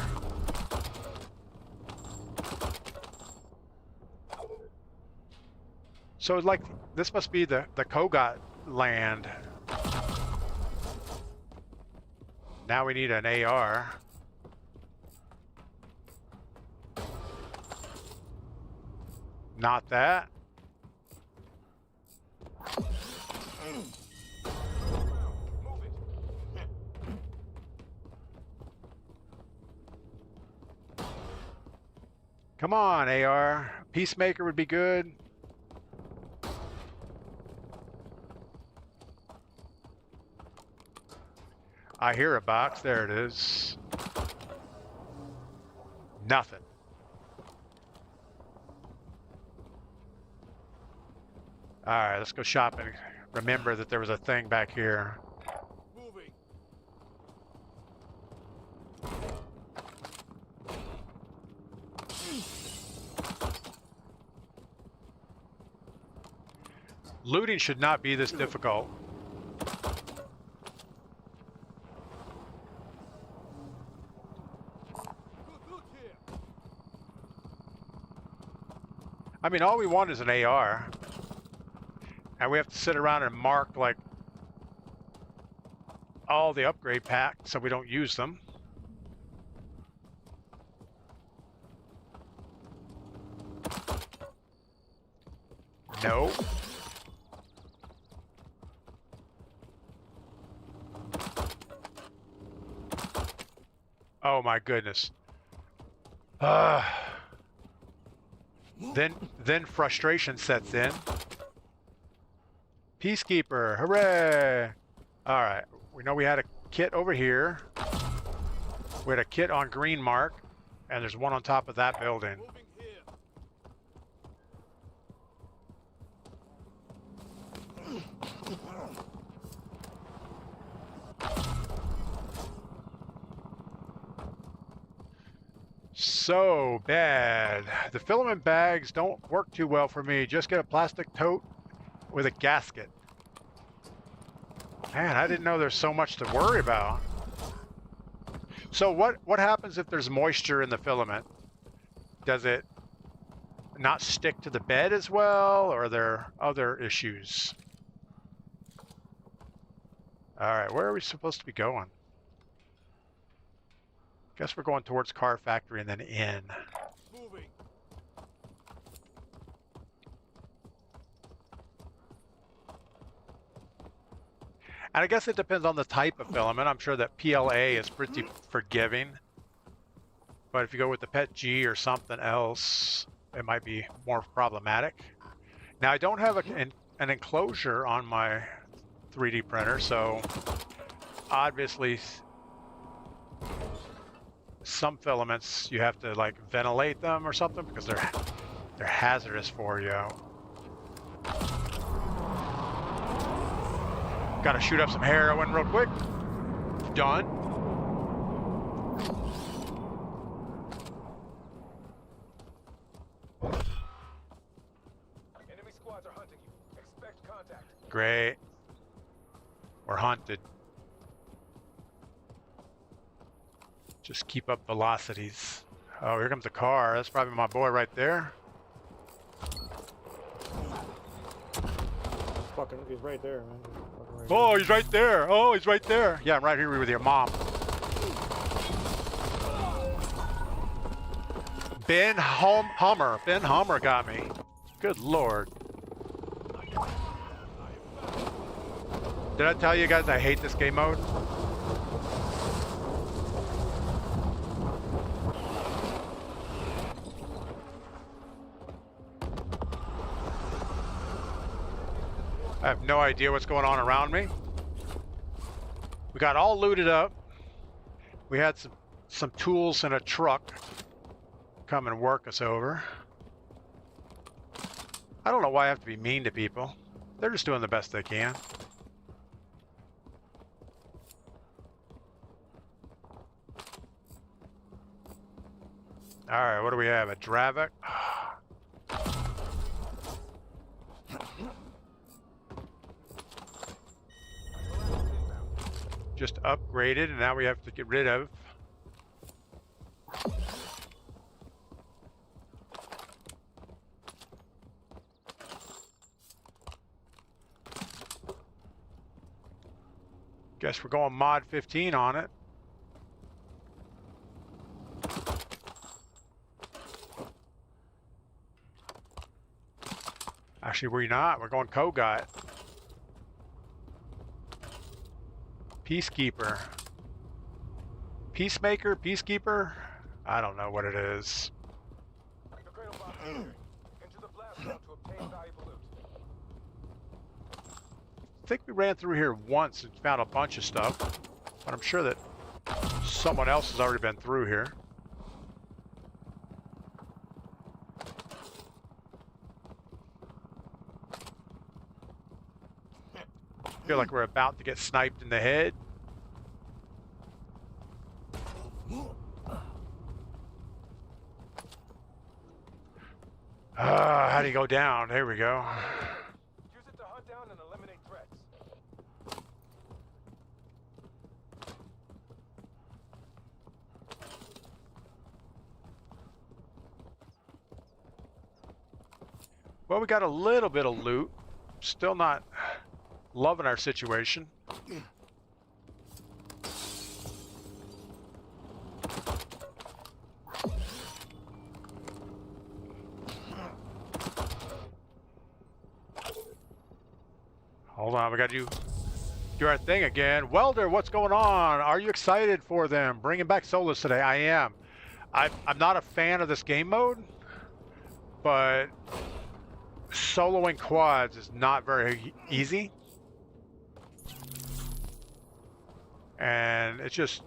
So like, this must be the Kogot land. Now we need an AR. Not that. Come on, AR. Peacemaker would be good. I hear a box. There it is. Nothing. All right, let's go shopping. Remember that there was a thing back here. Moving. Looting should not be this difficult. Loot here. I mean, all we want is an AR. And we have to sit around and mark like all the upgrade packs so we don't use them. No. Oh my goodness. Then frustration sets in. Peacekeeper, hooray! All right, we know we had a kit over here. We had a kit on green mark, and there's one on top of that building. Moving here. So bad. The filament bags don't work too well for me. Just get a plastic tote with a gasket. Man, I didn't know there's so much to worry about. So what happens if there's moisture in the filament? Does it not stick to the bed as well, or are there other issues? All right, where are we supposed to be going? Guess we're going towards Car Factory and then in. Moving. And I guess it depends on the type of filament. I'm sure that PLA is pretty forgiving. But if you go with the PET G or something else, it might be more problematic. Now, I don't have an enclosure on my 3D printer, so obviously some filaments you have to like ventilate them or something because they're They're hazardous for you. Gotta shoot up some heroin real quick. Done. Enemy squads are hunting you. Expect contact. Great. We're hunted. Just keep up velocities. Oh, here comes a car. That's probably my boy right there. Fucking, he's right there, man. Fucking right Oh, he's right there. Oh, he's right there. Yeah, I'm right here with your mom. Ben Hummer. Ben Hummer got me. Good lord. Did I tell you guys I hate this game mode? I have no idea what's going on around me. We got all looted up. We had some tools in a truck come and work us over. I don't know why I have to be mean to people. They're just doing the best they can. All right, what do we have? A Dravik? Just upgraded, and now we have to get rid of. Guess we're going mod 15 on it. Actually, we're not. We're going Kogot. Peacekeeper. Peacemaker? Peacekeeper? I don't know what it is. The cradle box is here. Into the blast zone to obtain valuable loot. I think we ran through here once and found a bunch of stuff, but I'm sure that someone else has already been through here. Feel like we're about to get sniped in the head. How do you go down? There we go. Use it to hunt down and eliminate threats. Well, we got a little bit of loot. Still not loving our situation. Hold on, we got to do our thing again. Welder, what's going on? Are you excited for them bringing back solos today? I am. I'm not a fan of this game mode, but soloing quads is not very easy. And it's just,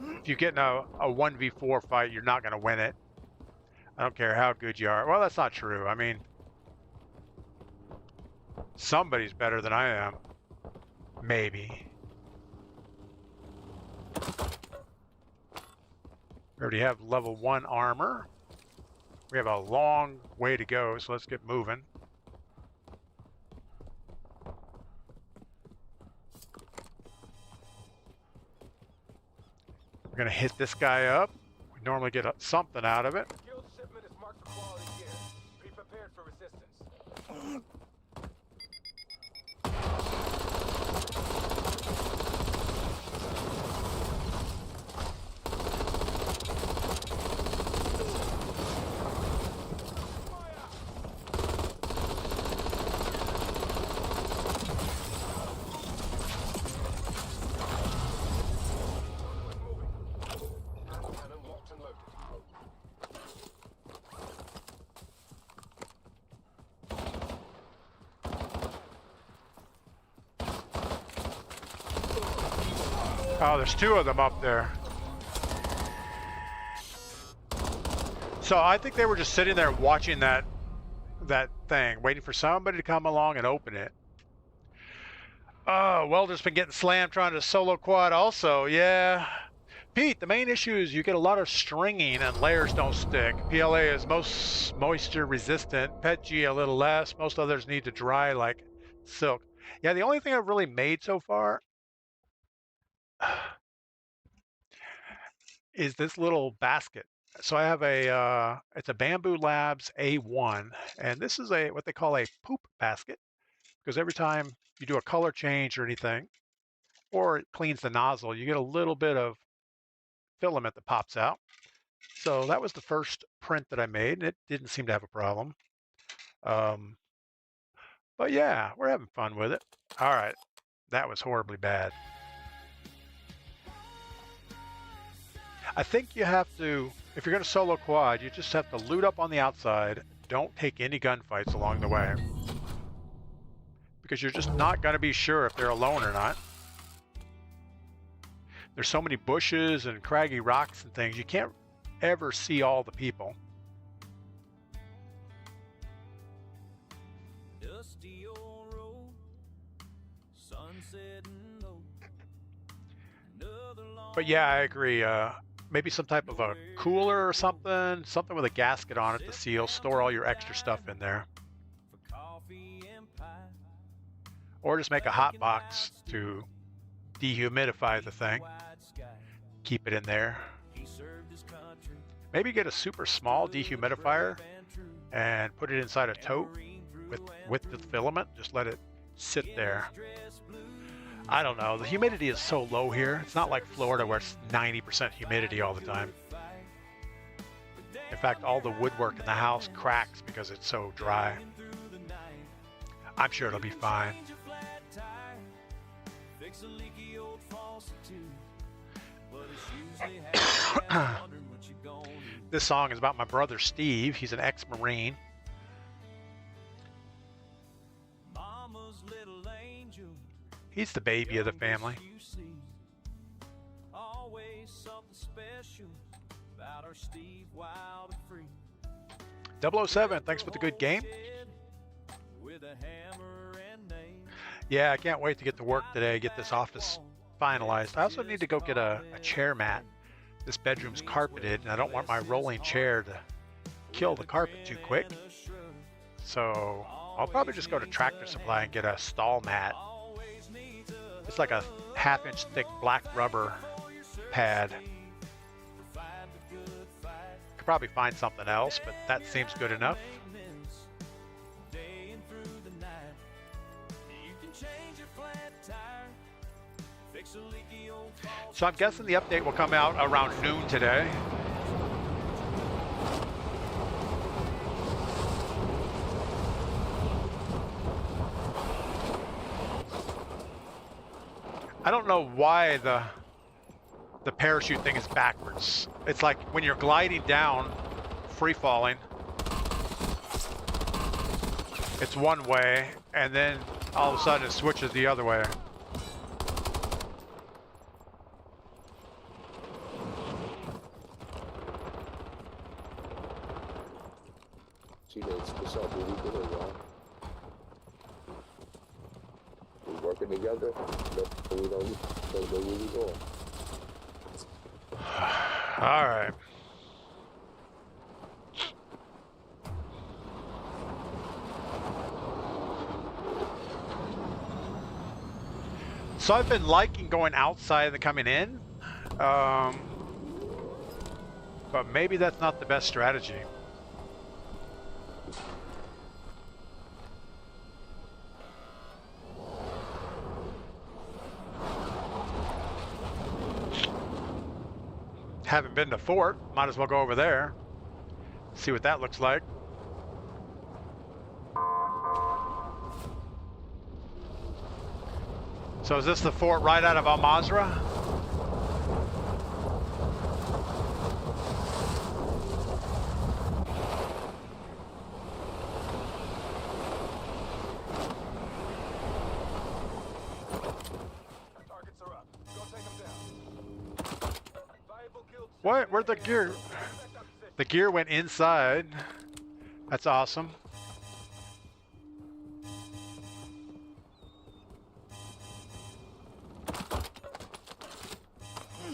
if you get in a 1v4 fight, you're not going to win it. I don't care how good you are. Well, that's not true. I mean, somebody's better than I am. Maybe. We already have level 1 armor. We have a long way to go, so let's get moving. We're gonna hit this guy up. We normally get something out of it. Guild shipment is marked for quality gear. Be prepared for resistance. Oh, there's 2 of them up there. So I think they were just sitting there watching that that thing, waiting for somebody to come along and open it. Oh, Welder's been getting slammed trying to solo quad also. Yeah. Pete, the main issue is you get a lot of stringing and layers don't stick. PLA is most moisture resistant, PETG a little less. Most others need to dry like silk. Yeah, the only thing I've really made so far is this little basket. So I have it's a Bamboo Labs A1, and this is what they call a poop basket, because every time you do a color change or anything, or it cleans the nozzle, you get a little bit of filament that pops out. So that was the first print that I made, and it didn't seem to have a problem. But yeah, we're having fun with it. All right, that was horribly bad. I think you have to, if you're going to solo quad, you just have to loot up on the outside. Don't take any gunfights along the way, because you're just not going to be sure if they're alone or not. There's so many bushes and craggy rocks and things, you can't ever see all the people. Dusty old road, sunset and low. Another long But yeah, I agree. Maybe some type of a cooler or something with a gasket on it to seal, store all your extra stuff in there. for coffee and pie. Or just make a hot box to dehumidify the thing. Wide sky. Keep it in there. He served his country. Maybe get a super small dehumidifier and put it inside a tote with the filament. Just let it sit there. I don't know. The humidity is so low here. It's not like Florida where it's 90% humidity all the time. In fact, all the woodwork in the house cracks because it's so dry. I'm sure it'll be fine. Fix a leaky old faucet too. But it's usually half wondering what you gonna do. This song is about my brother Steve. He's an ex-Marine. Mama's little angel. He's the baby of the family. You see, always something special about our Steve, wild and free. 007, thanks for the good game. With a hammer and nail. Yeah, I can't wait to get to work today, get this office finalized. I also need to go get a chair mat. This bedroom's carpeted, and I don't want my rolling chair to kill the carpet too quick. So I'll probably just go to Tractor Supply and get a stall mat. It's like a half-inch thick black rubber pad. Could probably find something else, but that seems good enough. So I'm guessing the update will come out around noon today. I don't know why the parachute thing is backwards. It's like when you're gliding down, free falling, it's one way, and then all of a sudden it switches the other way. Teammates, what's up? What we doing, y'all? We working together? No, we don't know where we going. All right. So I've been liking going outside and coming in, but maybe that's not the best strategy. Haven't been to Fort, might as well go over there, see what that looks like. So is this the fort right out of Al Mazrah? Targets are up. Go take them down. Valuable kill. What? Where'd the gear? The gear went inside. That's awesome.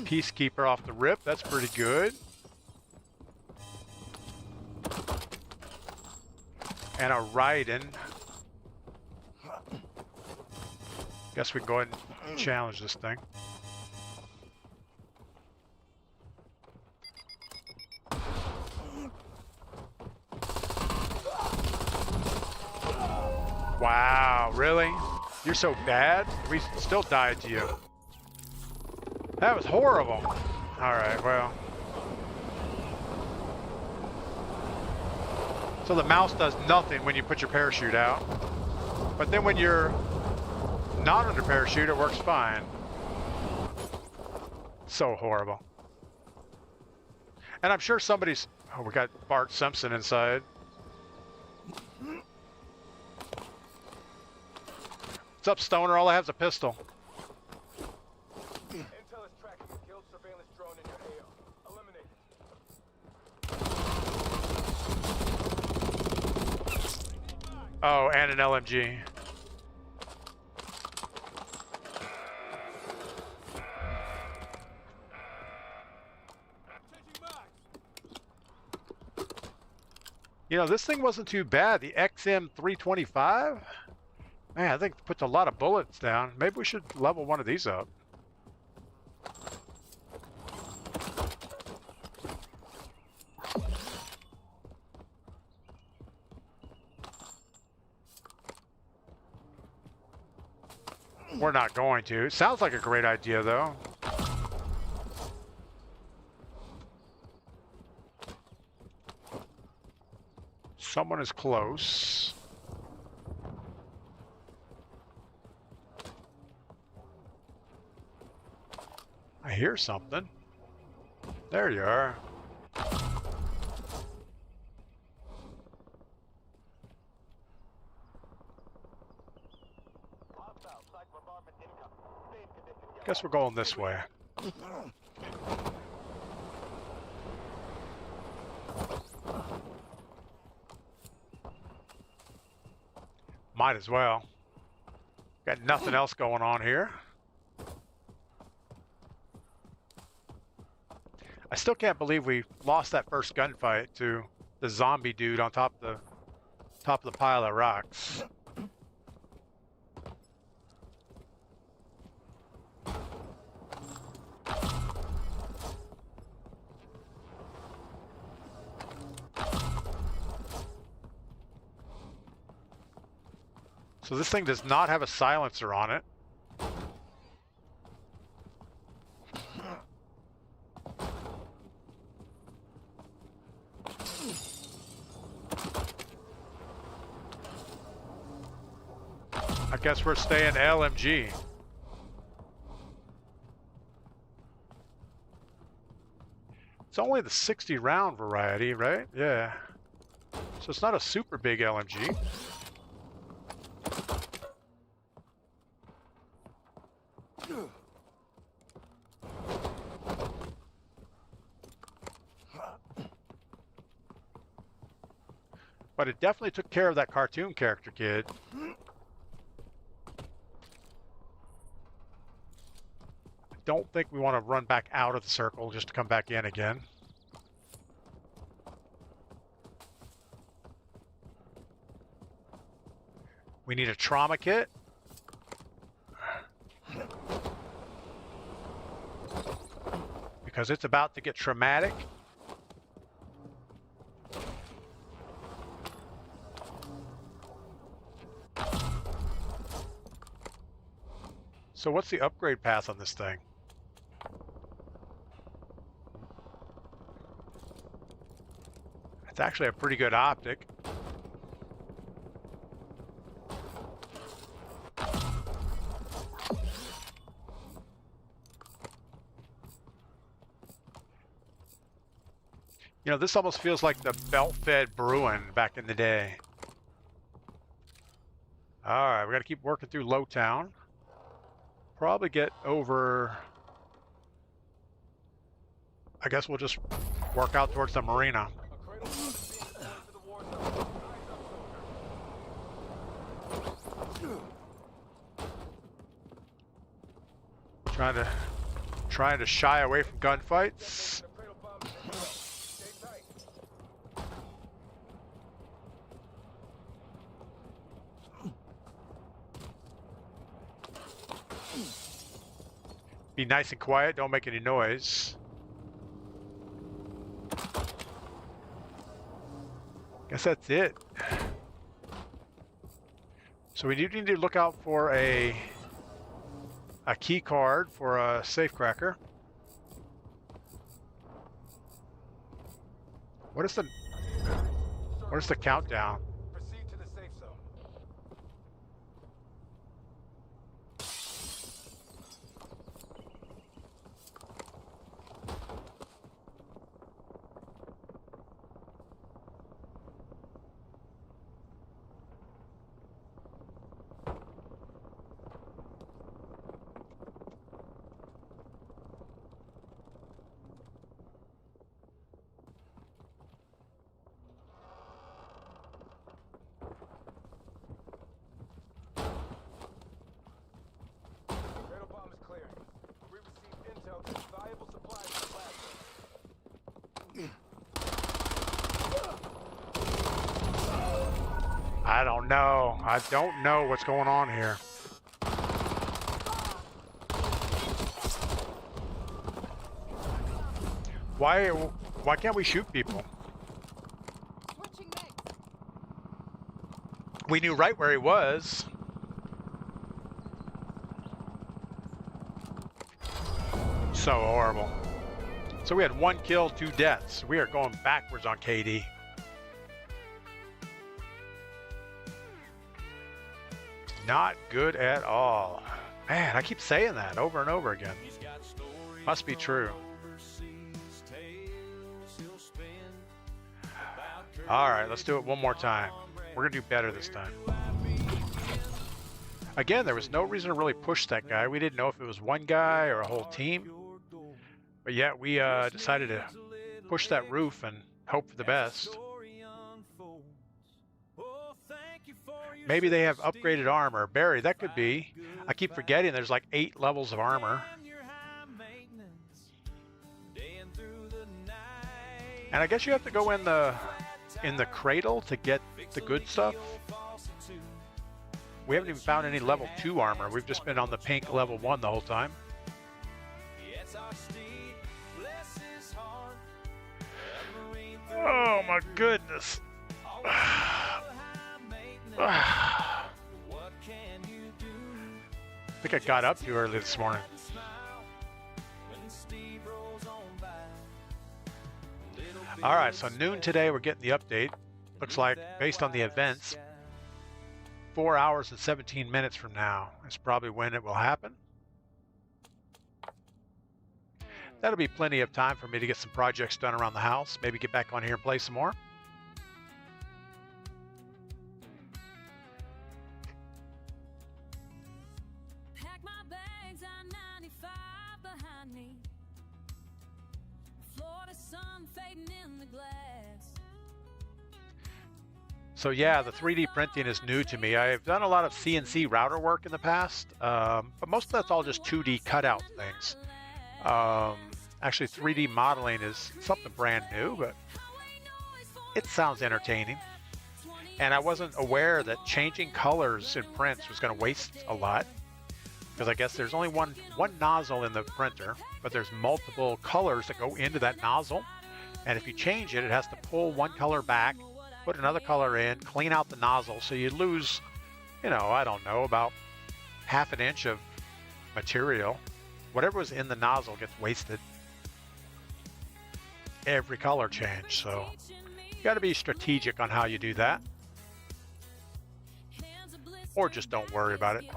Peacekeeper off the rip. That's pretty good. And a Raiden. Guess we can go ahead and challenge this thing. Wow, really? You're so bad? We still died to you. That was horrible. Alright, well. So the mouse does nothing when you put your parachute out. But then when you're not under parachute, it works fine. So horrible. And I'm sure somebody's... Oh, we got Bart Simpson inside. What's up, Stoner? All I have is a pistol. Intel is tracking a killed surveillance drone in your AO. Eliminate it. Oh, and an LMG. You know, this thing wasn't too bad. The XM325? Man, I think it puts a lot of bullets down. Maybe we should level one of these up. We're not going to. It sounds like a great idea, though. Someone is close. I hear something. There you are. Guess we're going this way. Might as well. Got nothing else going on here. I still can't believe we lost that first gunfight to the zombie dude on top of the pile of rocks. So this thing does not have a silencer on it. I guess we're staying LMG. It's only the 60 round variety, right? Yeah. So it's not a super big LMG. But it definitely took care of that cartoon character kid. I don't think we want to run back out of the circle just to come back in again. We need a trauma kit. Because it's about to get traumatic. So what's the upgrade path on this thing? It's actually a pretty good optic. You know, this almost feels like the belt-fed Bruin back in the day. All right, we got to keep working through Lowtown. Probably get over... I guess we'll just work out towards the marina. trying to shy away from gunfights. The cradle bomb is inbound. Stay tight. Be nice and quiet, don't make any noise. Guess that's it. So we do need to look out for a key card for a safecracker. What is the countdown? Proceed to the safe zone. Cradle bomb is cleared. We received intel that valuable supplies from the I don't know. I don't know what's going on here. Why can't we shoot people? We knew right where he was. So horrible. So we had 1 kill, 2 deaths. We are going backwards on KD. Not good at all. Man, I keep saying that over and over again. Must be true. All right, let's do it one more time. We're gonna do better this time. Again, there was no reason to really push that guy. We didn't know if it was one guy or a whole team. But yet we decided to push that roof and hope for the best. Maybe they have upgraded armor. Barry, that could be. I keep forgetting there's like 8 levels of armor. And I guess you have to go in the cradle to get the good stuff. We haven't even found any level 2 armor. We've just been on the pink level 1 the whole time. Oh my goodness. I think I got up too early this morning. All right, so noon today we're getting the update. Looks like based on the events, 4 hours and 17 minutes from now is probably when it will happen. That'll be plenty of time for me to get some projects done around the house. Maybe get back on here and play some more. Pack my bags, I-95 behind me. Florida sun fading in the glass. So yeah, the 3D printing is new to me. I've done a lot of CNC router work in the past, but most of that's all just 2D cutout things. Actually, 3D modeling is something brand new, but it sounds entertaining. And I wasn't aware that changing colors in prints was going to waste a lot, because I guess there's only one nozzle in the printer, but there's multiple colors that go into that nozzle. And if you change it, it has to pull one color back, put another color in, clean out the nozzle, so you lose, you know, I don't know, about ½ an inch of material. Whatever was in the nozzle gets wasted. Every color change, so you got to be strategic on how you do that, or just don't worry about it.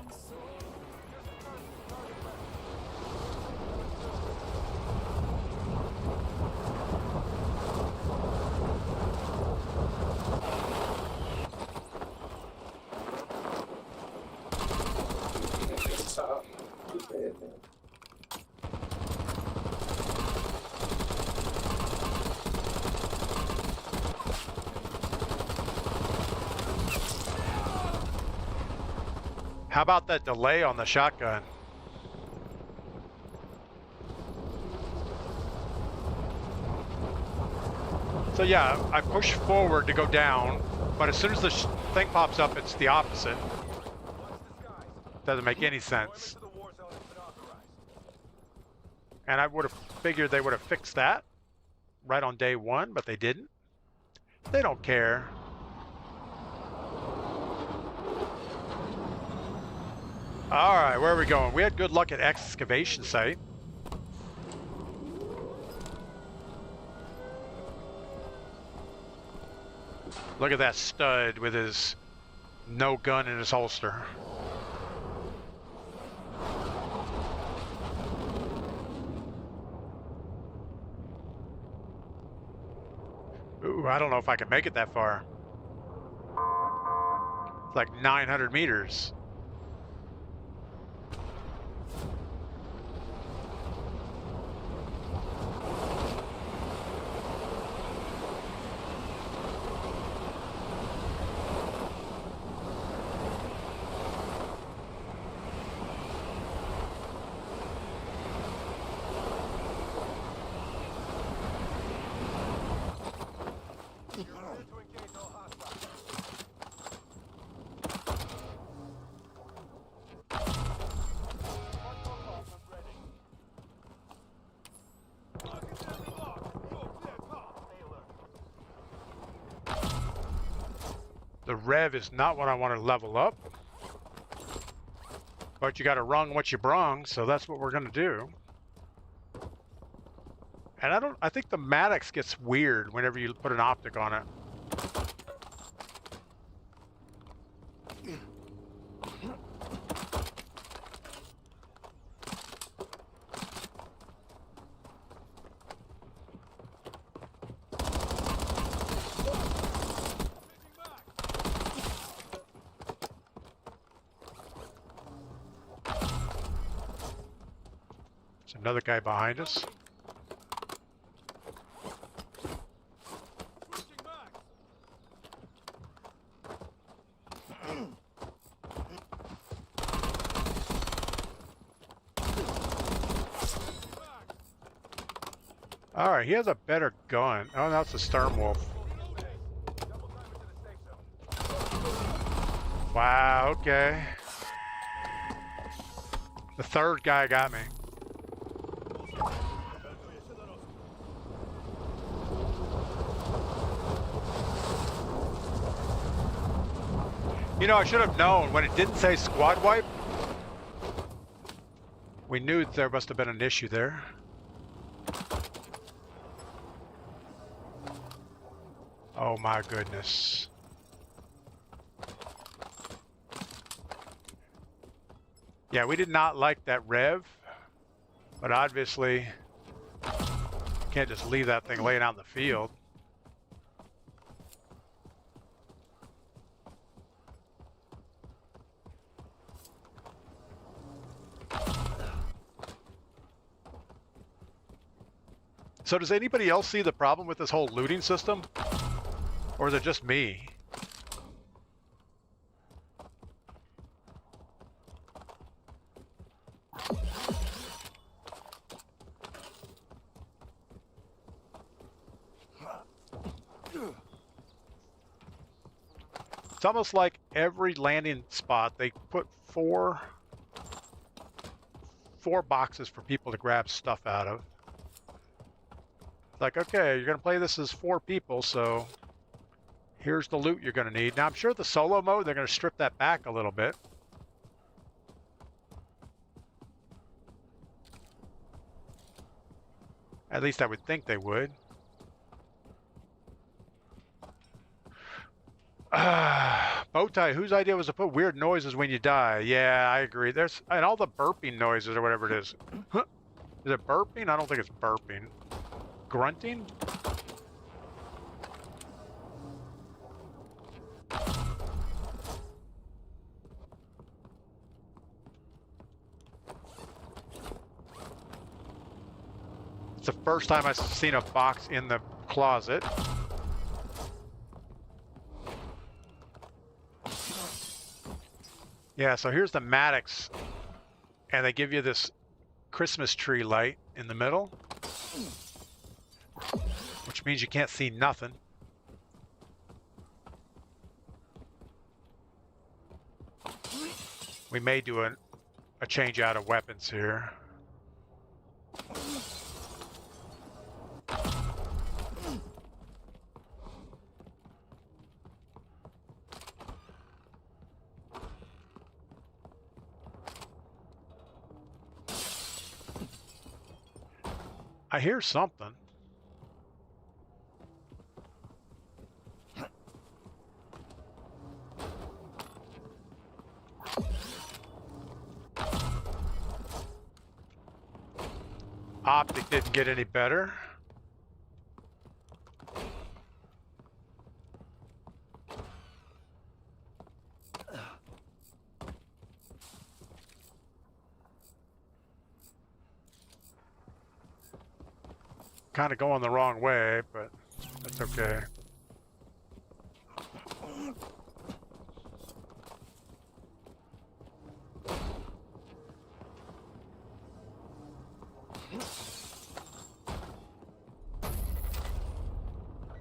How about that delay on the shotgun? So yeah, I push forward to go down, but as soon as the thing pops up, it's the opposite. Doesn't make any sense. Deployment to the war zone has been authorized. And I would have figured they would have fixed that right on day one, but they didn't. They don't care. All right, where are we going? We had good luck at excavation site. Look at that stud with his no gun in his holster. Ooh, I don't know if I can make it that far. It's like 900 meters. To engage all hostiles. The rev is not what I want to level up. But you got to rung what you brung, so that's what we're going to do. And I think the Maddox gets weird whenever you put an optic on it. There's another guy behind us. All right, he has a better gun. Oh, that's a Stern Wolf. Wow, okay. The third guy got me. You know, I should have known when it didn't say squad wipe. We knew there must have been an issue there. Oh my goodness. Yeah, we did not like that rev, but obviously can't just leave that thing laying out in the field. So does anybody else see the problem with this whole looting system? Or is it just me? It's almost like every landing spot they put four boxes for people to grab stuff out of. It's like, okay, you're gonna play this as 4 people, so here's the loot you're gonna need. Now I'm sure the solo mode, they're gonna strip that back a little bit. At least I would think they would. Bowtie, whose idea was to put weird noises when you die? Yeah, I agree. There's, and all the burping noises or whatever it is. Is it burping? I don't think it's burping. Grunting? It's the first time I've seen a box in the closet. Yeah, so here's the Maddox, and they give you this Christmas tree light in the middle, which means you can't see nothing. We may do a change out of weapons here. I hear something. Optic didn't get any better. Kind of going the wrong way, but that's okay.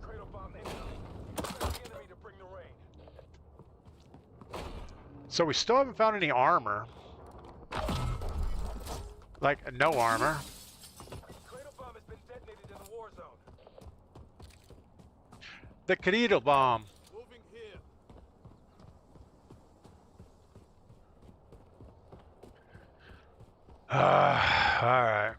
Cradle bomb incoming. Press the enemy to bring the rain. So we still haven't found any armor. Like, no armor. Cradle bomb has been detonated in the war zone. The Cradle bomb. Moving here. Alright.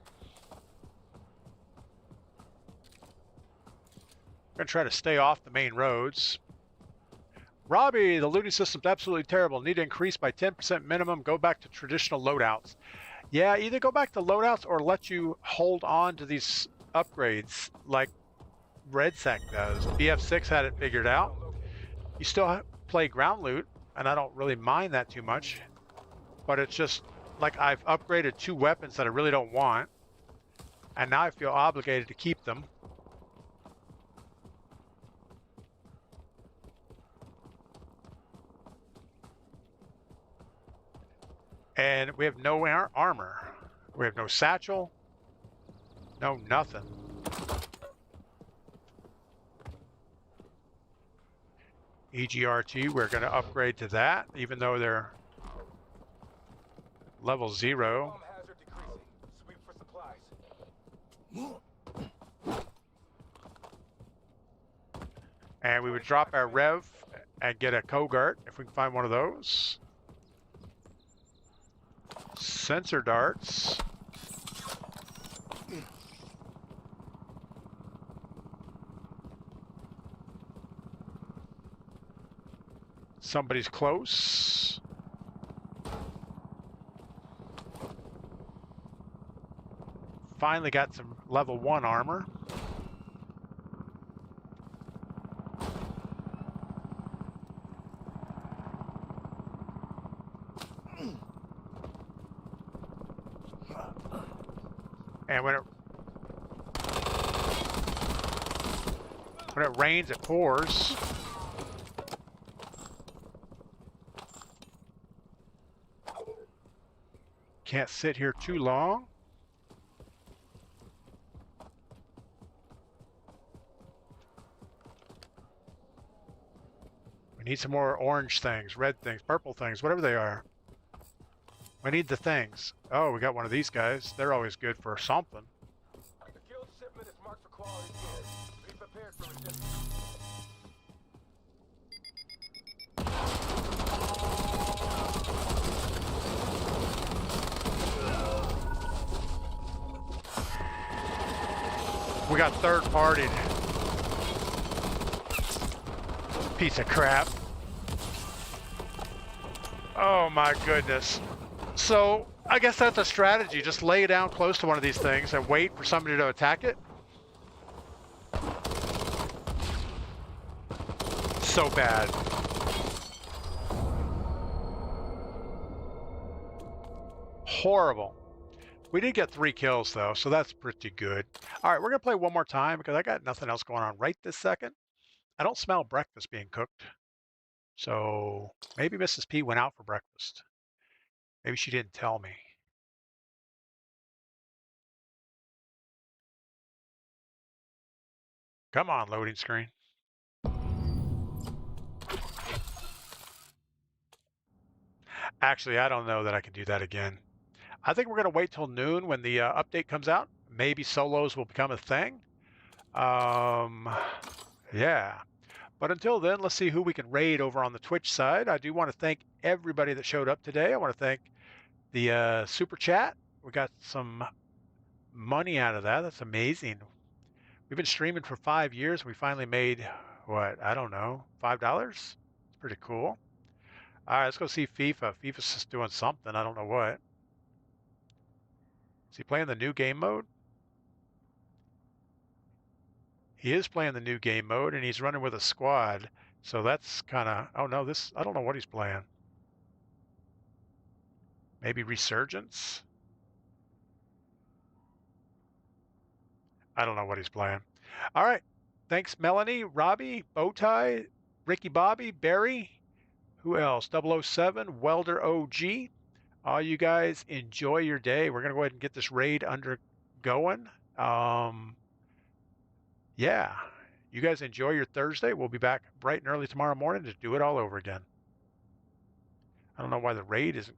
Gonna try to stay off the main roads. Robbie, the looting system's absolutely terrible. Need to increase by 10% minimum. Go back to traditional loadouts. Yeah, either go back to loadouts or let you hold on to these upgrades like Red Sack does. BF6 had it figured out. You still play ground loot, and I don't really mind that too much. But it's just like I've upgraded 2 weapons that I really don't want, and now I feel obligated to keep them. And we have no armor. We have no satchel. No nothing. EGRT, we're going to upgrade to that, even though they're level 0. Bomb hazard decreasing. Sweep for supplies. And we would drop our rev and get a Kogart if we can find one of those. Sensor darts. Somebody's close. Finally got some level 1 armor. And when it rains, it pours. Can't sit here too long. We need some more orange things, red things, purple things, whatever they are. We need the things. Oh, we got one of these guys. They're always good for something. The guild shipment is marked for quality gear. Be prepared for resistance. We got third party. Piece of crap. Oh my goodness. So I guess that's a strategy. Just lay down close to one of these things and wait for somebody to attack it. So bad. Horrible. We did get 3 kills though, so that's pretty good. All right, we're gonna play one more time because I got nothing else going on right this second. I don't smell breakfast being cooked. So maybe Mrs. P went out for breakfast. Maybe she didn't tell me. Come on, loading screen. Actually, I don't know that I can do that again. I think we're going to wait till noon when the update comes out. Maybe solos will become a thing. Yeah. But until then, let's see who we can raid over on the Twitch side. I do want to thank everybody that showed up today. I want to thank the super chat. We got some money out of that. That's amazing. We've been streaming for 5 years. We finally made, what, I don't know, $5? It's pretty cool. All right, let's go see FIFA. FIFA's just doing something. I don't know what. Is he playing the new game mode? He is playing the new game mode, and he's running with a squad. So that's kind of, oh no, this, I don't know what he's playing. Maybe Resurgence? I don't know what he's playing. All right. Thanks, Melanie, Robbie, Bowtie, Ricky Bobby, Barry. Who else? 007, Welder OG. All you guys enjoy your day. We're going to go ahead and get this raid undergoing. Yeah. You guys enjoy your Thursday. We'll be back bright and early tomorrow morning to do it all over again. I don't know why the raid isn't going.